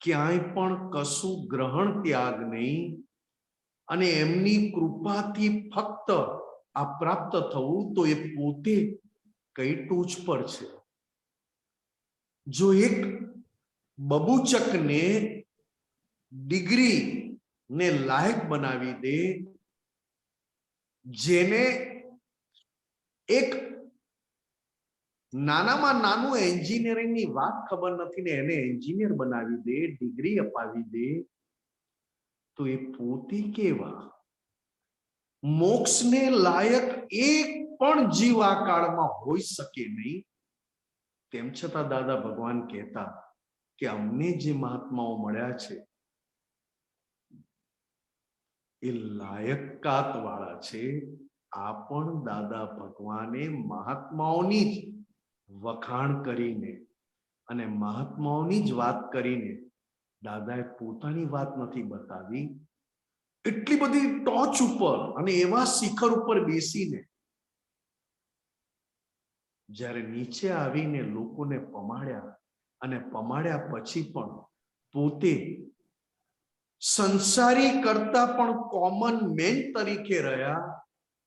ક્યાંય પણ કશું ગ્રહણ ત્યાગ નહીં, અને એમની કૃપાથી ફક્ત આ પ્રાપ્ત થવું, તો એ પોતે કઈ ટોચ પર છે. જો એક બબૂચકને ડિગ્રી ને લાયક બનાવી દે, જેને એક નાનામાં નાનું એન્જિનિયરિંગની વાત ખબર નથી ને એને એન્જિનિયર બનાવી દે, ડિગ્રી અપાવી દે, તો એ પોતે કેવા. મોક્ષને લાયક એક પણ જીવ આ કાળમાં હોઈ શકે નહીં. તેમ છતાં દાદા ભગવાન કહેતા કે અમને જે મહાત્માઓ મળ્યા છે એ લાયકાત વાળા છે. આ પણ દાદા ભગવાને મહાત્માઓની જ વખાણ કરીને અને મહાત્માઓની જ વાત કરીને દાદાએ પોતાની વાત નથી બતાવી. એટલી બધી ટોચ ઉપર અને એવા શિખર ઉપર બેસીને જ્યારે નીચે આવીને લોકોને પમાડ્યા, અને પમાડ્યા પછી પણ પોતે સંસારી કરતા પણ કોમન મેન તરીકે રહ્યા,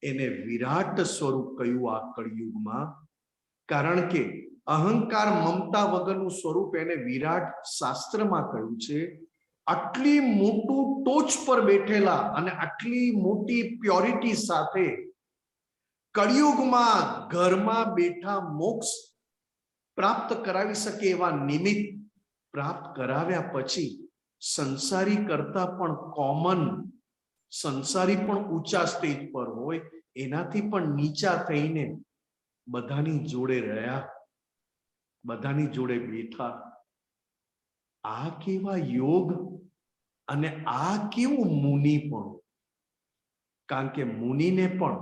એને વિરાટ સ્વરૂપ કહ્યું આ કળિયુગમાં. કારણ કે અહંકાર મમતા વગરનું સ્વરૂપ એને વિરાટ શાસ્ત્રમાં કહ્યું છે. આટલી મોટું ટોચ પર બેઠેલા અને આટલી મોટી પ્યોરિટી સાથે કળિયુગમાં ઘરમાં બેઠા મોક્ષ પ્રાપ્ત કરાવી શકે એવા નિમિત્ત પ્રાપ્ત કરાવ્યા પછી સંસારી કરતા પણ કોમન, સંસારી પણ ઊંચા સ્ટેજ પર હોય એનાથી પણ નીચા થઈને બધાની જોડે રહ્યા, બધાની જોડે બેઠા. આ કેવા યોગ અને આ કેવું મુનિ પણ. કારણ કે મુનિને પણ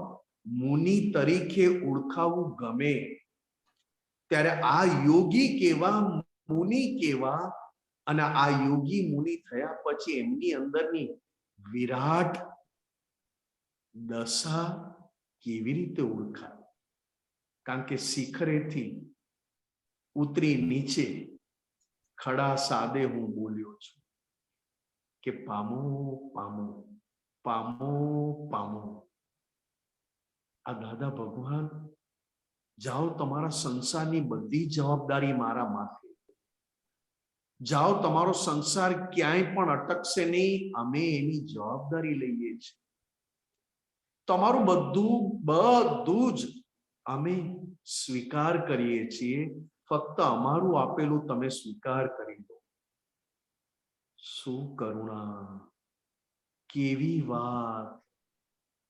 મુનિ તરીકે ઓળખાવું ગમે. ત્યારે આ યોગી કેવા, મુનિ કેવા, અને આ યોગી મુનિ થયા પછી એમની અંદરની વિરાટ દશા કેવી રીતે ઓળખાય? કારણ કે શિખરેથી ઉતરી નીચે ખડા સાદે હું બોલ્યો છું કે પામો પામો પામો પામો. આ દાદા ભગવાન, જાઓ તમારા સંસારની બધી જવાબદારી મારા માથે, જાઓ તમારો સંસાર ક્યાંય પણ અટકશે નહીં, અમે એની જવાબદારી લઈએ છીએ. તમારું બધું જ અમે સ્વીકાર કરીએ છીએ, ફક્ત અમારું આપેલું તમે સ્વીકાર કરી દો. શું કરુણા, કેવી વાત,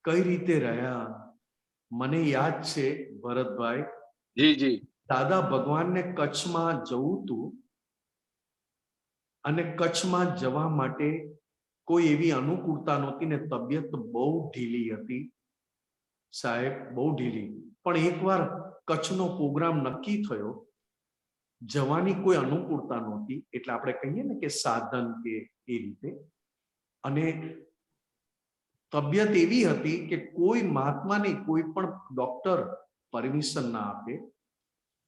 કઈ રીતે રહ્યા. મને યાદ છે ભરતભાઈ, જી જી, દાદા ભગવાનને કચ્છમાં જવું હતું અને કચ્છમાં જવા માટે કોઈ એવી અનુકૂળતા નહોતી ને તબિયત બહુ ઢીલી હતી સાહેબ, બહુ ઢીલી. પણ એકવાર કચ્છનો પ્રોગ્રામ નક્કી થયો, જવાની કોઈ અનુકૂળતા નહોતી, એટલે આપણે કહીએ ને કે સાધન કે એ રીતે. અને તબિયત એવી હતી કે કોઈ મહાત્માને કોઈ પણ ડોક્ટર પરમિશન ના આપે.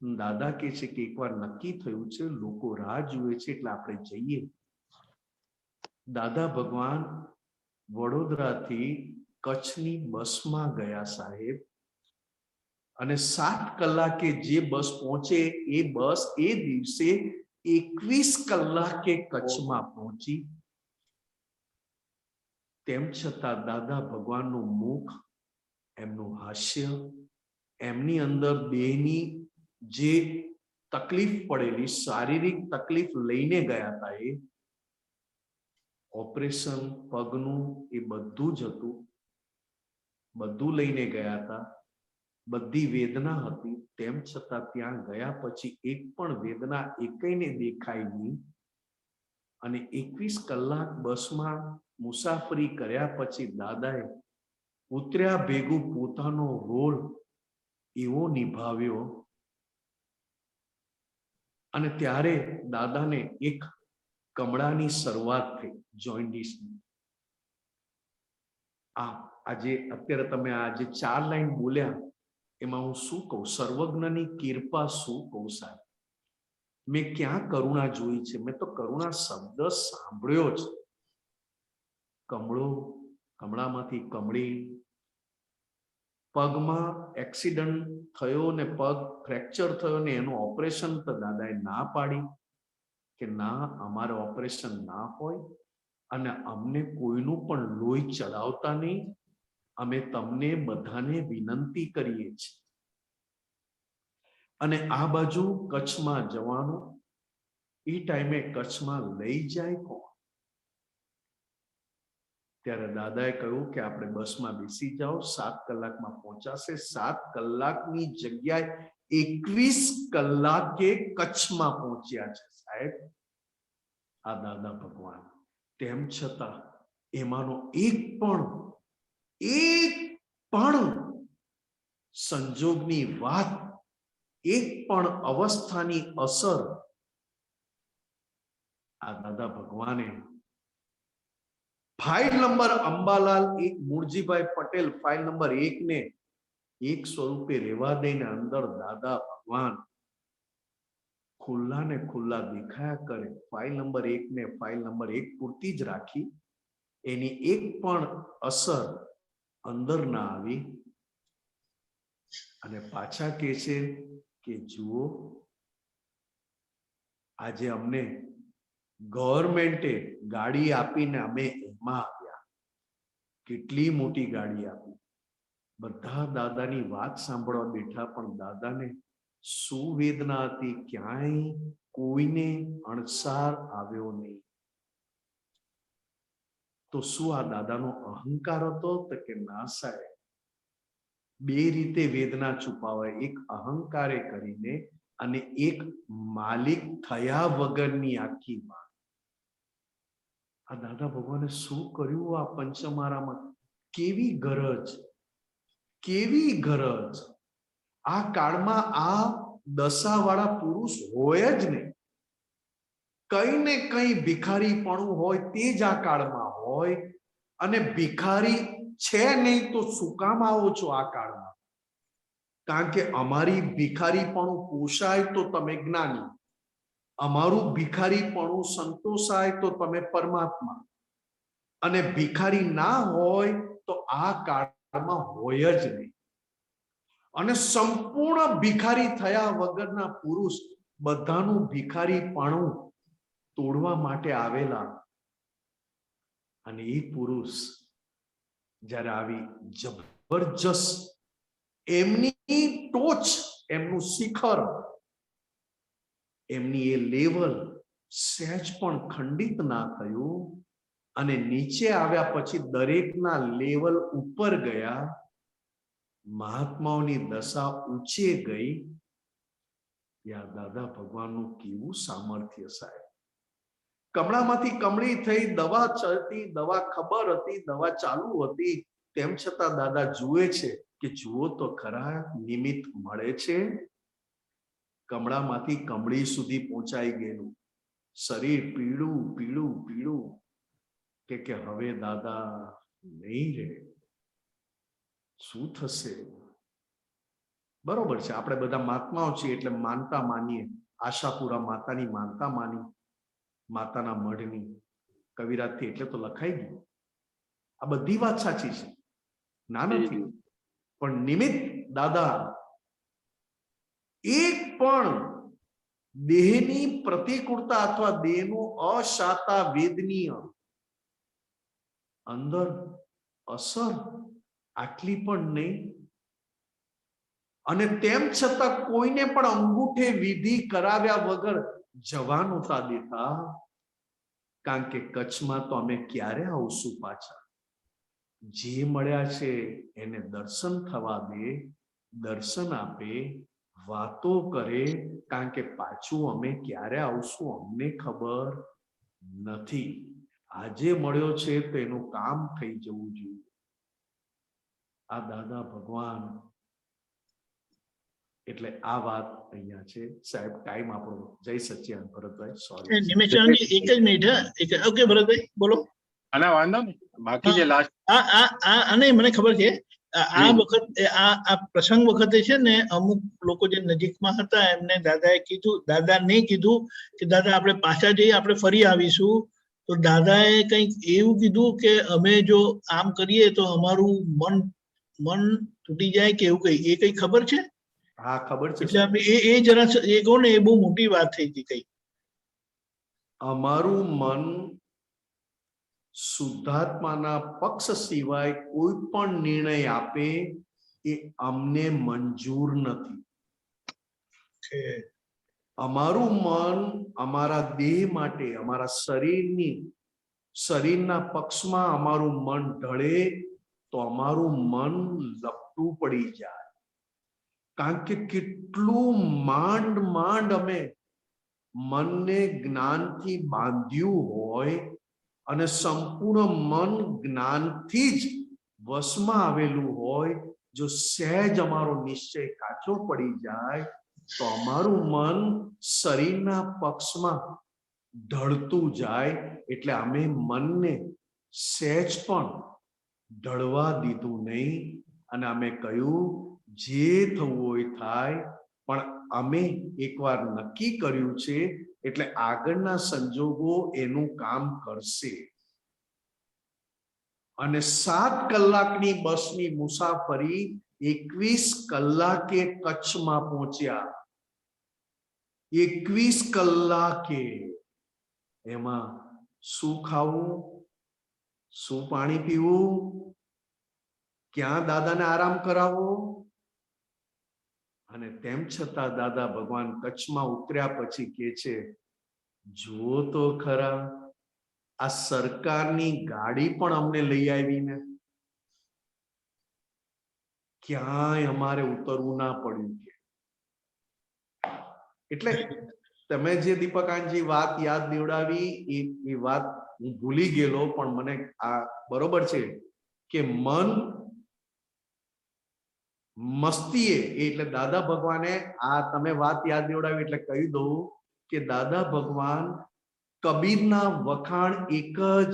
દાદા કહે છે કે એકવાર નક્કી થયું છે, લોકો રાહ જુએ છે, એટલે આપણે જઈએ. દાદા ભગવાન વડોદરાથી કચ્છની બસમાં ગયા સાહેબ, અને 7 કલાકે જે બસ પહોંચે એ બસ એ દિવસે 21 કલાકે કચ્છમાં પહોંચી. તેમ છતાં દાદા ભગવાનનું મુખ, એમનું હાસ્ય, એમની અંદર દેહની જે તકલીફ પડેલી, શારીરિક તકલીફ લઈને ગયા હતા, એ ઓપરેશન પગનું એ બધું જ હતું, બધું લઈને ગયા હતા, બધી વેદના હતી. તેમ છતાં ત્યાં ગયા પછી એક પણ વેદના એકઈને દેખાય નહીં. અને 21 કલાક બસમાં મુસાફરી કર્યા પછી દાદાએ ઉતર્યા ભેગું પોતાનો રોલ એવો નિભાવ્યો. અને ત્યારે દાદાને એક કમળાની શરૂઆત થઈ, જોઇન્ડિસની. આજે અત્યારે તમે આ જે 4 લાઈન બોલ્યા એમાં હું શું કહું? સર્વજ્ઞની કૃપા શું કહું સાહેબ? મેં ક્યાં કરુણા જોઈ છે? મેં તો કરુણા શબ્દ સાંભળ્યો છે. કમળો, કમળામાંથી કમળી, પગમાં એક્સિડન્ટ થયો ને પગ ફ્રેક્ચર થયો ને એનું ઓપરેશન તો દાદાએ ના પાડી કે ના, અમારે ઓપરેશન ના હોય અને અમને કોઈનું પણ લોહી ચડાવતા નહીં. અમે તમને બધાને વિનંતી કરીએ છીએ. અને આ બાજુ કચ્છમાં જવાનું, એ ટાઈમે કચ્છમાં લઈ જાય કોણ? ત્યારે દાદાએ કહ્યું કે આપણે બસમાં બેસી જાઓ, 7 કલાકમાં પહોંચાશે. 7 કલાકની જગ્યાએ 21 કલાકે કચ્છમાં પહોંચ્યા છે સાહેબ આ દાદા ભગવાન. તેમ છતાં એમાંનો એક પણ સંજોગની વાત, એક પણ અવસ્થાની અસર આ દાદા ભગવાને file number Ambalal Muljibhai Patel file number 1 ને 1 સ્વરૂપે રહેવા દઈને અંદર દાદા ભગવાન ખુલ્લા ને ખુલ્લા દેખાયા કરે. ફાઇલ નંબર 1 ને ફાઇલ નંબર 1 પૂરતી જ રાખી, એની એક પણ અસર અંદર ના આવી. અને પાછા કહે છે કે જુઓ, આજે અમને ગવર્મેન્ટે ગાડી આપીને અમે એમાં આવ્યા. કેટલી મોટી ગાડી આપી. બધા દાદાની વાત સાંભળવા બેઠા, પણ દાદાને શું વેદના હતી, ક્યાંય કોઈને અણસાર આવ્યો નહીં. તો શું આ દાદાનો અહંકાર હતો? તો કે ના સાહેબ, બે રીતે વેદના છુપાવાય. એક અહંકારે કરીને અને એક માલિક થયા વગરની આખી વાત. આ દાદા ભગવાને શું કર્યું આ પંચમારામાં? કેવી ગરજ, કેવી ગરજ! આ કાળમાં આ દશાવાળા પુરુષ હોય જ નહીં. કઈ ને કઈ ભિખારીપણું હોય તે જ આ કાળમાં હોય. અને ભિખારી છે નહીં તો શું કામ આવો છો આ કાળમાં? કારણ કે અમારી ભિખારીપણું પોષાય તો તમે જ્ઞાની, અમારું ભિખારીપણું સંતોષાય તો તમે પરમાત્મા. અને ભિખારી ના હોય તો આ કાળમાં હોય જ નહીં. અને સંપૂર્ણ ભિખારી થયા વગરના પુરુષ બધાનું ભિખારીપણું તોડવા માટે આવેલા. અને એ પુરુષ જ્યારે આવી જબરજસ્ત એમની ટોચ, એમનું શિખર, એમની એ લેવલ સહેજ પણ ખંડિત ના થયું. અને નીચે આવ્યા પછી દરેકના લેવલ ઉપર ગયા. મહાત્માઓની દશા ઊંચે ગઈ. યા દાદા ભગવાનનું કેવું સામર્થ્ય સાહેબ! કમળામાંથી કમળી થઈ, દવા ચડતી, દવા ખબર હતી, દવા ચાલુ હતી, તેમ છતાં દાદા જુએ છે કે જુઓ તો ખરા, નિમિત્ત મળે છે. કમળામાંથી કમળી સુધી પહોંચાઈ ગયેલું શરીર પીળું પીળું પીળું. કે હવે દાદા નહીં રહે, શું થશે? બરોબર છે, આપણે બધા મહાત્માઓ છીએ એટલે માનતા માનીએ. આશાપુરા માતાની માનતા માની, માતાના મઢની કવિરાજથી, એટલે તો લખાઈ ગયું. આ બધી વાત સાચી છે, ના નથી. પણ નિમિત્ત દાદા એક પણ દેહની પ્રતિકૂળતા અથવા દેહનું અશાતા વેદનીય અંદર અસર આટલી પણ નહીં. અને તેમ છતાં કોઈને પણ અંગૂઠે વિધિ કરાવ્યા વગર જવા નહોતા દેતા. કારણ કે કચ્છમાં તો અમે ક્યારે આવશું પાછા? જે મળ્યા છે એને દર્શન થવા દે, દર્શન આપે, વાતો કરે. કારણ કે પાછું અમે ક્યારે આવશું અમને ખબર નથી. આજે મળ્યો છે તો એનું કામ થઈ જવું જોઈએ. આ દાદા ભગવાન. એટલે આ વાત અહીંયા છે સાહેબ. ટાઈમ આપણો. જય સચ્ચિદાનંદ ભરતભાઈ. સોરી નિમેશાનંદજી, એક જ મિનિટ. ઓકે ભરતભાઈ બોલો. અને વાંધો નહીં, બાકી જે લાસ્ટ અને મને ખબર છે આ વખત આ પ્રસંગ વખતે છે ને, અમુક લોકો જે નજીકમાં હતા એમને દાદાએ કીધું, દાદાને કીધું કે દાદા આપણે પાછા જઈએ, આપણે ફરી આવીશું. તો દાદાએ કંઈક એવું કીધું કે અમે જો આમ કરીએ તો અમારું મન તૂટી જાય કે એવું કઈ, એ કઈ ખબર છે? હા ખબર છે. એટલે એ જરા એ કહો ને, એ બહુ મોટી વાત થઈ હતી. કઈ અમારું મન શુદ્ધાત્માના પક્ષ સિવાય કોઈ પણ નિર્ણય આપે એ અમને મંજૂર નથી. અમારું મન અમારા દેહ માટે, અમારા શરીરના પક્ષમાં અમારું મન ઢળે તો અમારું મન લપટું પડી જાય. કારણ કે કેટલું માંડ માંડ અમે મનને જ્ઞાનથી બાંધ્યું હોય, અને સંપૂર્ણ મન જ્ઞાનથી જ વશમાં આવેલું હોય. જો સહેજ અમારો નિશ્ચય કાચો પડી જાય તો અમારું મન શરીરના પક્ષમાં ઢળતું જાય. એટલે અમે મનને સહેજ પણ ઢળવા દીધું નહીં. અને અમે કહ્યું જે થવું હોય થાય, પણ અમે એકવાર નક્કી કર્યું છે એટલે આગળના સંજોગો એનું કામ કરશે. અને 7 કલાકની બસની મુસાફરી 21 કલાકે કચ્છમાં પહોંચ્યા. 21 કલાકે એમાં શું ખાવું, શું પાણી પીવું, ક્યાં દાદાને આરામ કરાવવો. અને તેમ છતાં દાદા ભગવાન કચ્છમાં ઉતર્યા પછી કે છે, જુઓ તો ખરા, આ સરકારની ગાડી પણ અમને લઈ આવીને, ક્યાંય અમારે ઉતરવું ના પડ્યું. એટલે તમે જે દીપકાનજી વાત યાદ દેવડાવી એ વાત હું ભૂલી ગયેલો, પણ મને આ બરોબર છે કે મન મસ્તીએ, એટલે દાદા ભગવાને આ તમે વાત યાદ દેવડાવી એટલે કહી દઉં કે દાદા ભગવાન કબીરના વખાણ એક જ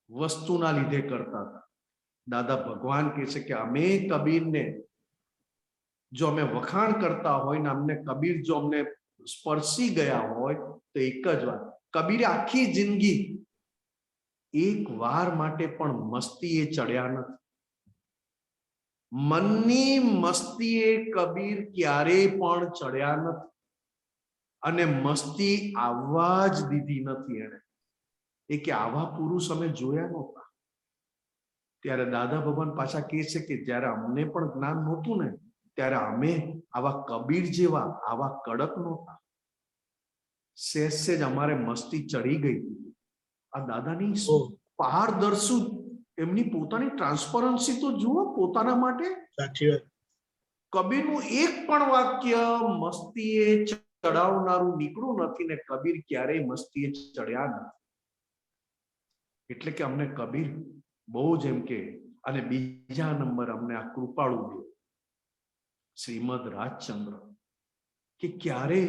વસ્તુના લીધે કરતા હતા. દાદા ભગવાન કહે છે કે અમે કબીરને જો અમે વખાણ કરતા હોય ને અમને કબીર જો અમને સ્પર્શી ગયા હોય તો એક જ વાત, કબીરે આખી જિંદગી એક વાર માટે પણ મસ્તીએ ચડ્યા નથી. મનની મસ્તીએ કબીર ક્યારેય પણ ચડ્યા નથી અને મસ્તી આવવા જ દીધી નથી. એને એ કે આવા પુરુષ અમે જોયા નહોતા. ત્યારે દાદા ભગવાન પાછા કહે છે કે જ્યારે અમને પણ જ્ઞાન નહોતું ને ત્યારે અમે આવા કબીર જેવા આવા કડક નહોતા. સહેજ સહેજ અમારે મસ્તી ચડી ગઈ. આ દાદાની પારદર્શુ એમની પોતાની ટ્રાન્સપરન્સી તો જુઓ પોતાના માટે. સાચી વાત. કબીરનું એક પણ વાક્ય મસ્તીએ ચડાવનારું નીકળ્યું નથી ને કબીર ક્યારેય મસ્તીએ ચડ્યા નથી. એટલે કે અમને કબીર બહુ જ એમ કે, અને બીજા નંબર અમને આ કૃપાળુ દેવ શ્રીમદ રાજચંદ્ર કે ક્યારે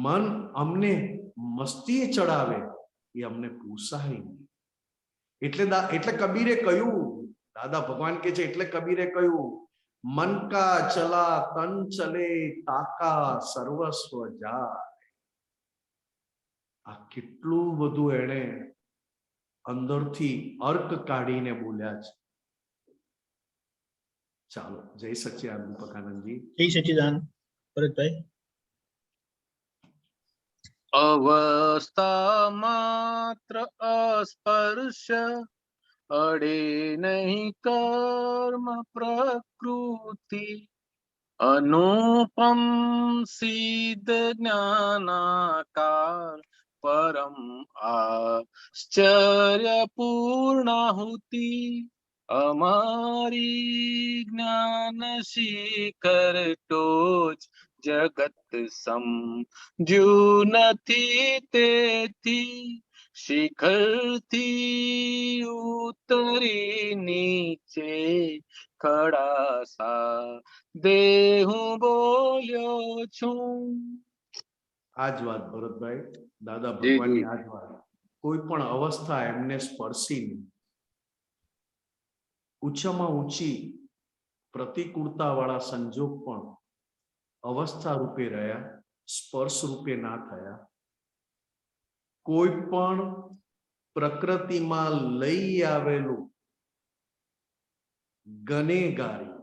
મન અમને મસ્તીએ ચડાવે એ અમને પૂછાય નહીં. એટલે કબીરે કહ્યું, દાદા ભગવાન કે છે એટલે કબીરે કહ્યું, મન કા ચલા તન ચલે, તાકા સર્વસ્વ જાય. આ કેટલું બધું એને અંદરથી અર્ક કાઢીને બોલ્યા છે. ચાલો, જય સચ્ચિદાનંદ દીપકાનંદજી. જય સચ્ચિદાનંદ ભરતભાઈ. અવસ્થા માત્ર અસ્પર્શ, અડે નહીં કર્મ પ્રકૃતિ, અનુપમ સિદ્ધ જ્ઞાનાકાર, પરમ આશ્ચર્ય પૂર્ણાહુતિ, અમારી જ્ઞાન શિખર ટોચ, જગત સમજ્યું નથી તેથી, શિખરથી ઉતરી નીચે, ખડાસા દેહું બોલ્યો છું. આ જ વાત ભરતભાઈ, દાદા ભગવાનની આ જ વાત. કોઈ પણ અવસ્થા એમને સ્પર્શી નહીં. ઊંચામાં ઊંચી પ્રતિકૂળતા વાળા સંજોગ પણ અવસ્થા રૂપે રહ્યા, સ્પર્શ રૂપે ના થયા. કોઈ પણ પ્રકૃતિમાં લઈ આવેલું ગનેગારી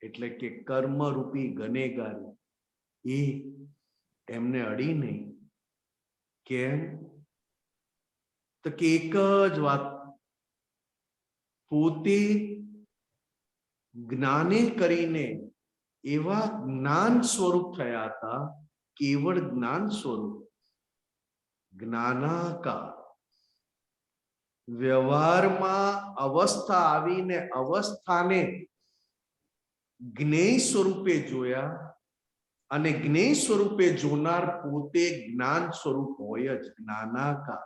એટલે કે કર્મરૂપી ગનેગારી એ એમને અડી નહીં. કેમ? તો કે એક જ વાત, પોતે જ્ઞાને કરીને એવા જ્ઞાન સ્વરૂપ થયા હતા, કેવળ જ્ઞાન સ્વરૂપ, જ્ઞાનાકાર. વ્યવહારમાં અવસ્થા આવીને અવસ્થાને જ્ઞેય સ્વરૂપે જોયા અને જ્ઞેય સ્વરૂપે જોનાર પોતે જ્ઞાન સ્વરૂપ હોય જ, જ્ઞાનાકાર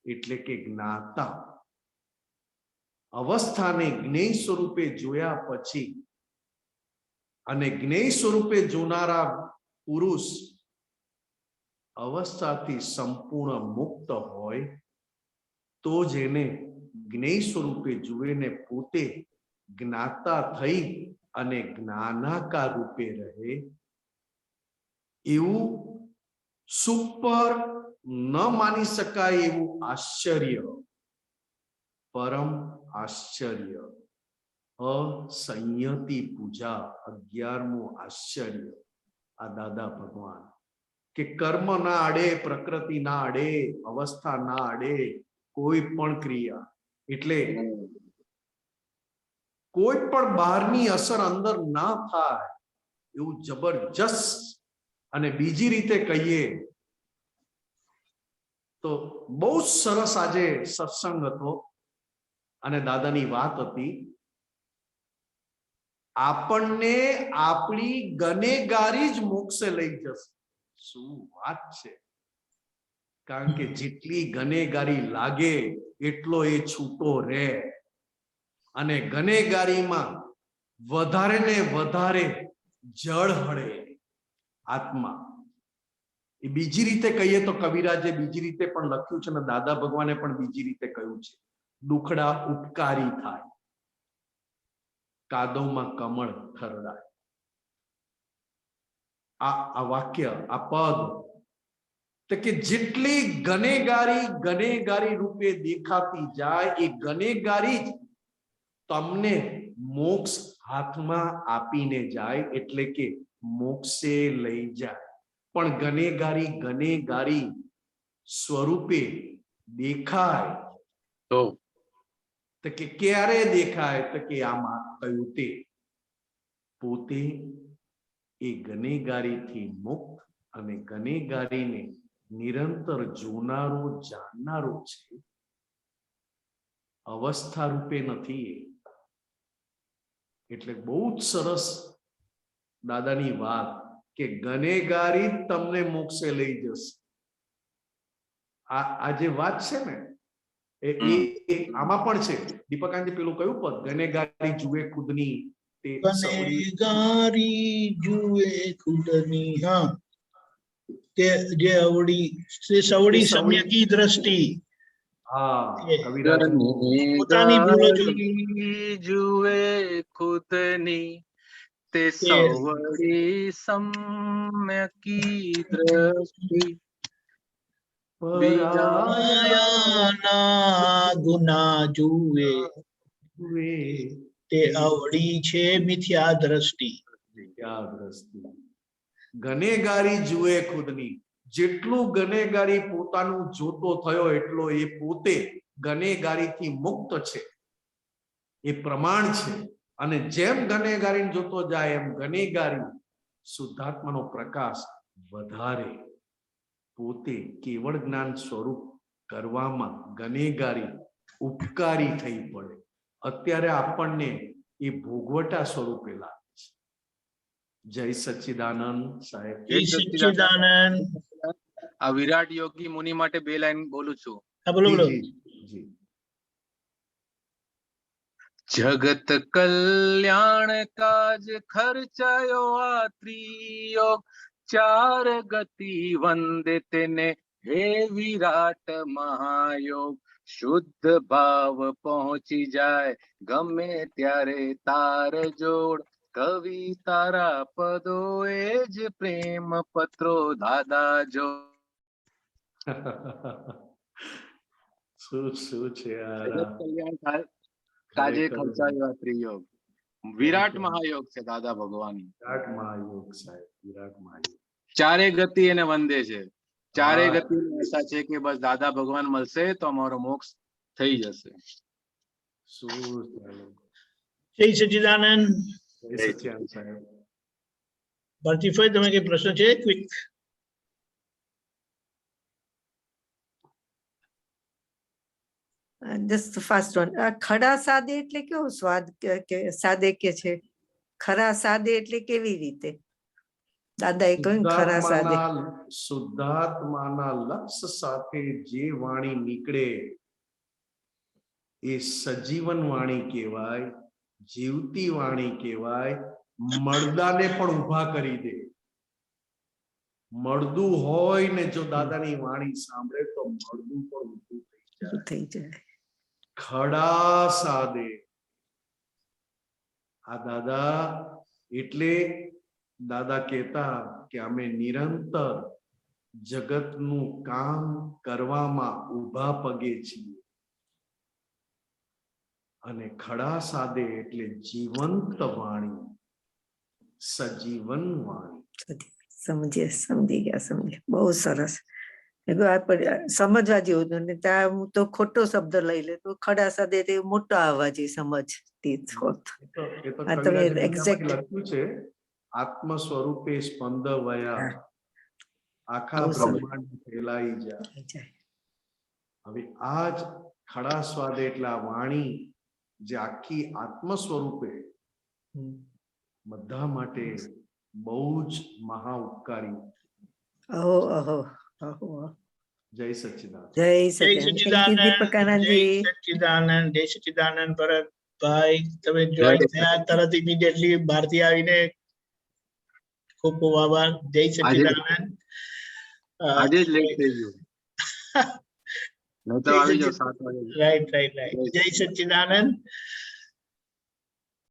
એટલે કે જ્ઞાતા. અવસ્થાને જ્ઞેય સ્વરૂપે જોયા પછી અને જ્ઞેય સ્વરૂપે જોનારા પુરુષ અવસ્થાથી સંપૂર્ણ મુક્ત હોય તો જ એને જ્ઞેય સ્વરૂપે જુએ ને પોતે જ્ઞાતા થઈ અને જ્ઞાનાકાર રૂપે રહે. એવું સુપર ન માની શકાય એવું આશ્ચર્ય, પરમ આશ્ચર્ય, અસંયતિ પૂજા, 11મું આશ્ચર્ય આ દાદા ભગવાન કે કર્મ ના આડે, પ્રકૃતિ ના આડે, અવસ્થા ના આડે કોઈ પણ ક્રિયા, એટલે કોઈ પણ બહારની અસર અંદર ના થાય એવું જબરજસ્ત. અને બીજી રીતે કહીએ તો બહુ સરસ આજે સત્સંગ હતો અને દાદાની વાત હતી. આપણને આપણી ગનેગારી જ મોક્ષે લઈ જશે. શું વાત છે! કારણ કે જેટલી ગનેગારી લાગે એટલો એ છૂટો રહે, અને ગનેગારીમાં વધારે ને વધારે જળ હળે આત્મા. એ બીજી રીતે કહીએ તો કવિરાજે બીજી રીતે પણ લખ્યું છે અને દાદા ભગવાને પણ બીજી રીતે કહ્યું છે, દુખડા ઉપકારી થાય, કાદવમાં કમળ થરડાય. આ વાક્ય, આ પદ, તો કે જેટલી ગનેગારી રૂપે દેખાતી જાય એ ગનેગારી જ તમને મોક્ષ હાથમાં આપીને જાય, એટલે કે મોક્ષે લઈ જાય. પણ ગનેગારી સ્વરૂપે દેખાય તો કે ક્યારે દેખાય? તો કે આમાં કહ્યું તે પોતે એ ગનેગારીથી મુક્ત અને ગનેગારીને નિરંતર જોનારો જાણનારો છે, અવસ્થા રૂપે નથી. એટલે બહુ જ સરસ દાદાની વાત કે ગનેગારી તમને મોક્ષે લઈ જશે. આ જે વાત છે ને એ આમાં પણ છે. દીપકાંતજી પેલું કયું પદ? ગનેગારી જુએ ખુદની તે ગનેગારી જુએ ખુદની, હા, તે જે અવળી તે સવડી સમ્યકી દ્રષ્ટિ. હા, કવિરાજ પોતાની ભૂલો જુએ ખુદની તે સવડી સમ્યકી દ્રષ્ટિ, બીજાના ગુના જુએ તે અવળી છે મિથ્યા દ્રષ્ટિ. ગનેગારી જુએ ખુદની. જેટલું ગનેગારી પોતાનું જોતો થયો એટલો એ પોતે ગનેગારીથી મુક્ત છે, એ પ્રમાણ છે. અને જેમ ગનેગારી જોતો જાય એમ ગનેગારી શુદ્ધાત્માનો પ્રકાશ વધારે, પોતે કેવળ જ્ઞાન સ્વરૂપ કરવામાં ગનેગારી ઉપકારી થઈ પડે. અત્યારે આપણને એ ભોગવટા સ્વરૂપે લાગે છે. જય સચ્ચિદાનંદ સાહેબ. જય સચ્ચિદાનંદ. આ વિરાટ યોગી મુનિ માટે બે લાઈન બોલું છું. હા, બોલો બોલો. જી. જગત કલ્યાણ કાજ ખર્ચાયો આ ત્રિયોગ, ચાર ગતિ વંદે તેને હે વિરાટ મહાયોગ. શુદ્ધ ભાવ પહોંચી જાય ગમે ત્યારે તાર જોડ, કવિ તારા પદો એ જ પ્રેમ પત્રો દાદા જો. શું છે જગત કલ્યાણ કાજે ખર્ચાયો આ ત્રિયોગ. વિરાટ મહાયોગ છે દાદા ભગવાન. વિરાટ મહાયોગ સાહેબ, વિરાટ મહાયોગ. ચારે ગતિ એને વંદે છે. ચારે ગતિ આશા છે કે બસ દાદા ભગવાન મળશે તો અમારો મોક્ષ થઈ જશે. જય સચ્ચિદાનંદ. જય સચ્ચિદાનંદ સાહેબ. ભારતીભાઈ, તમે કઈ પ્રશ્ન છે? Quick. Just the first one. ખડા સાદે એટલે કેવો સ્વાદ કે સાદે કે છે? ખરા સાદે એટલે કેવી રીતે? દાદાએ કહ્યું ખરા સાદે. શુદ્ધાત્માના લક્ષ્ય સાથે જે વાણી નીકળે એ સજીવન વાણી કહેવાય, જીવતી વાણી કહેવાય. મળદાને પણ ઊભા કરી દે. મળદું હોય ને જો દાદાની વાણી સાંભળે તો મળદું પણ ઊભું થઈ જાય. ખડા સાદે. આ દાદા એટલે દાદા કહેતા કે અમે નિરંતર જગતનું કામ કરવામાં ઊભા પગે છીએ. અને ખડા સાદે એટલે જીવંત વાણી, સજીવન વાણી. સમજી ગયા. બહુ સરસ. મેં કીધું આ સમજવા જેવું હતું ને ત્યાં હું તો ખોટો શબ્દ લઈ લે તો ખડા સાદે તે મોટો આવવા જે સમજતી હોત. એ તો આ તમે કવિરાજે exact- ગીતામાં લખ્યું છે, આત્મ સ્વરૂપે સ્પંદવયા હા. આખા બહુ સરસ. બ્રહ્માંડ ફેલાઈ જાય. હવે આ જ ખડા સ્વાદે એટલે આ વાણી જે આખી આત્મ સ્વરૂપે બધા માટે બહુ જ મહા ઉપકારી. અહો અહો અહો. જય સચ્ચિદાનંદ. જય જય સચિદાનંદ. થેન્ક યુ સચ્ચિદાનંદ, દીપકાનંદજી. જય સચ્ચિદાનંદ, જય સચ્ચિદાનંદ ભરતભાઈ, તમે જય જોઈન થયા તરત ઇમિડિયેટલી બહારથી આવીને ખૂબ ખૂબ આભાર. જય સચ્ચિદાનંદ. આજે જ લેટ થઈ ગયું, નહીં તો આવી જાવ 7 વાગે. રાઈટ. જય સચ્ચિદાનંદ.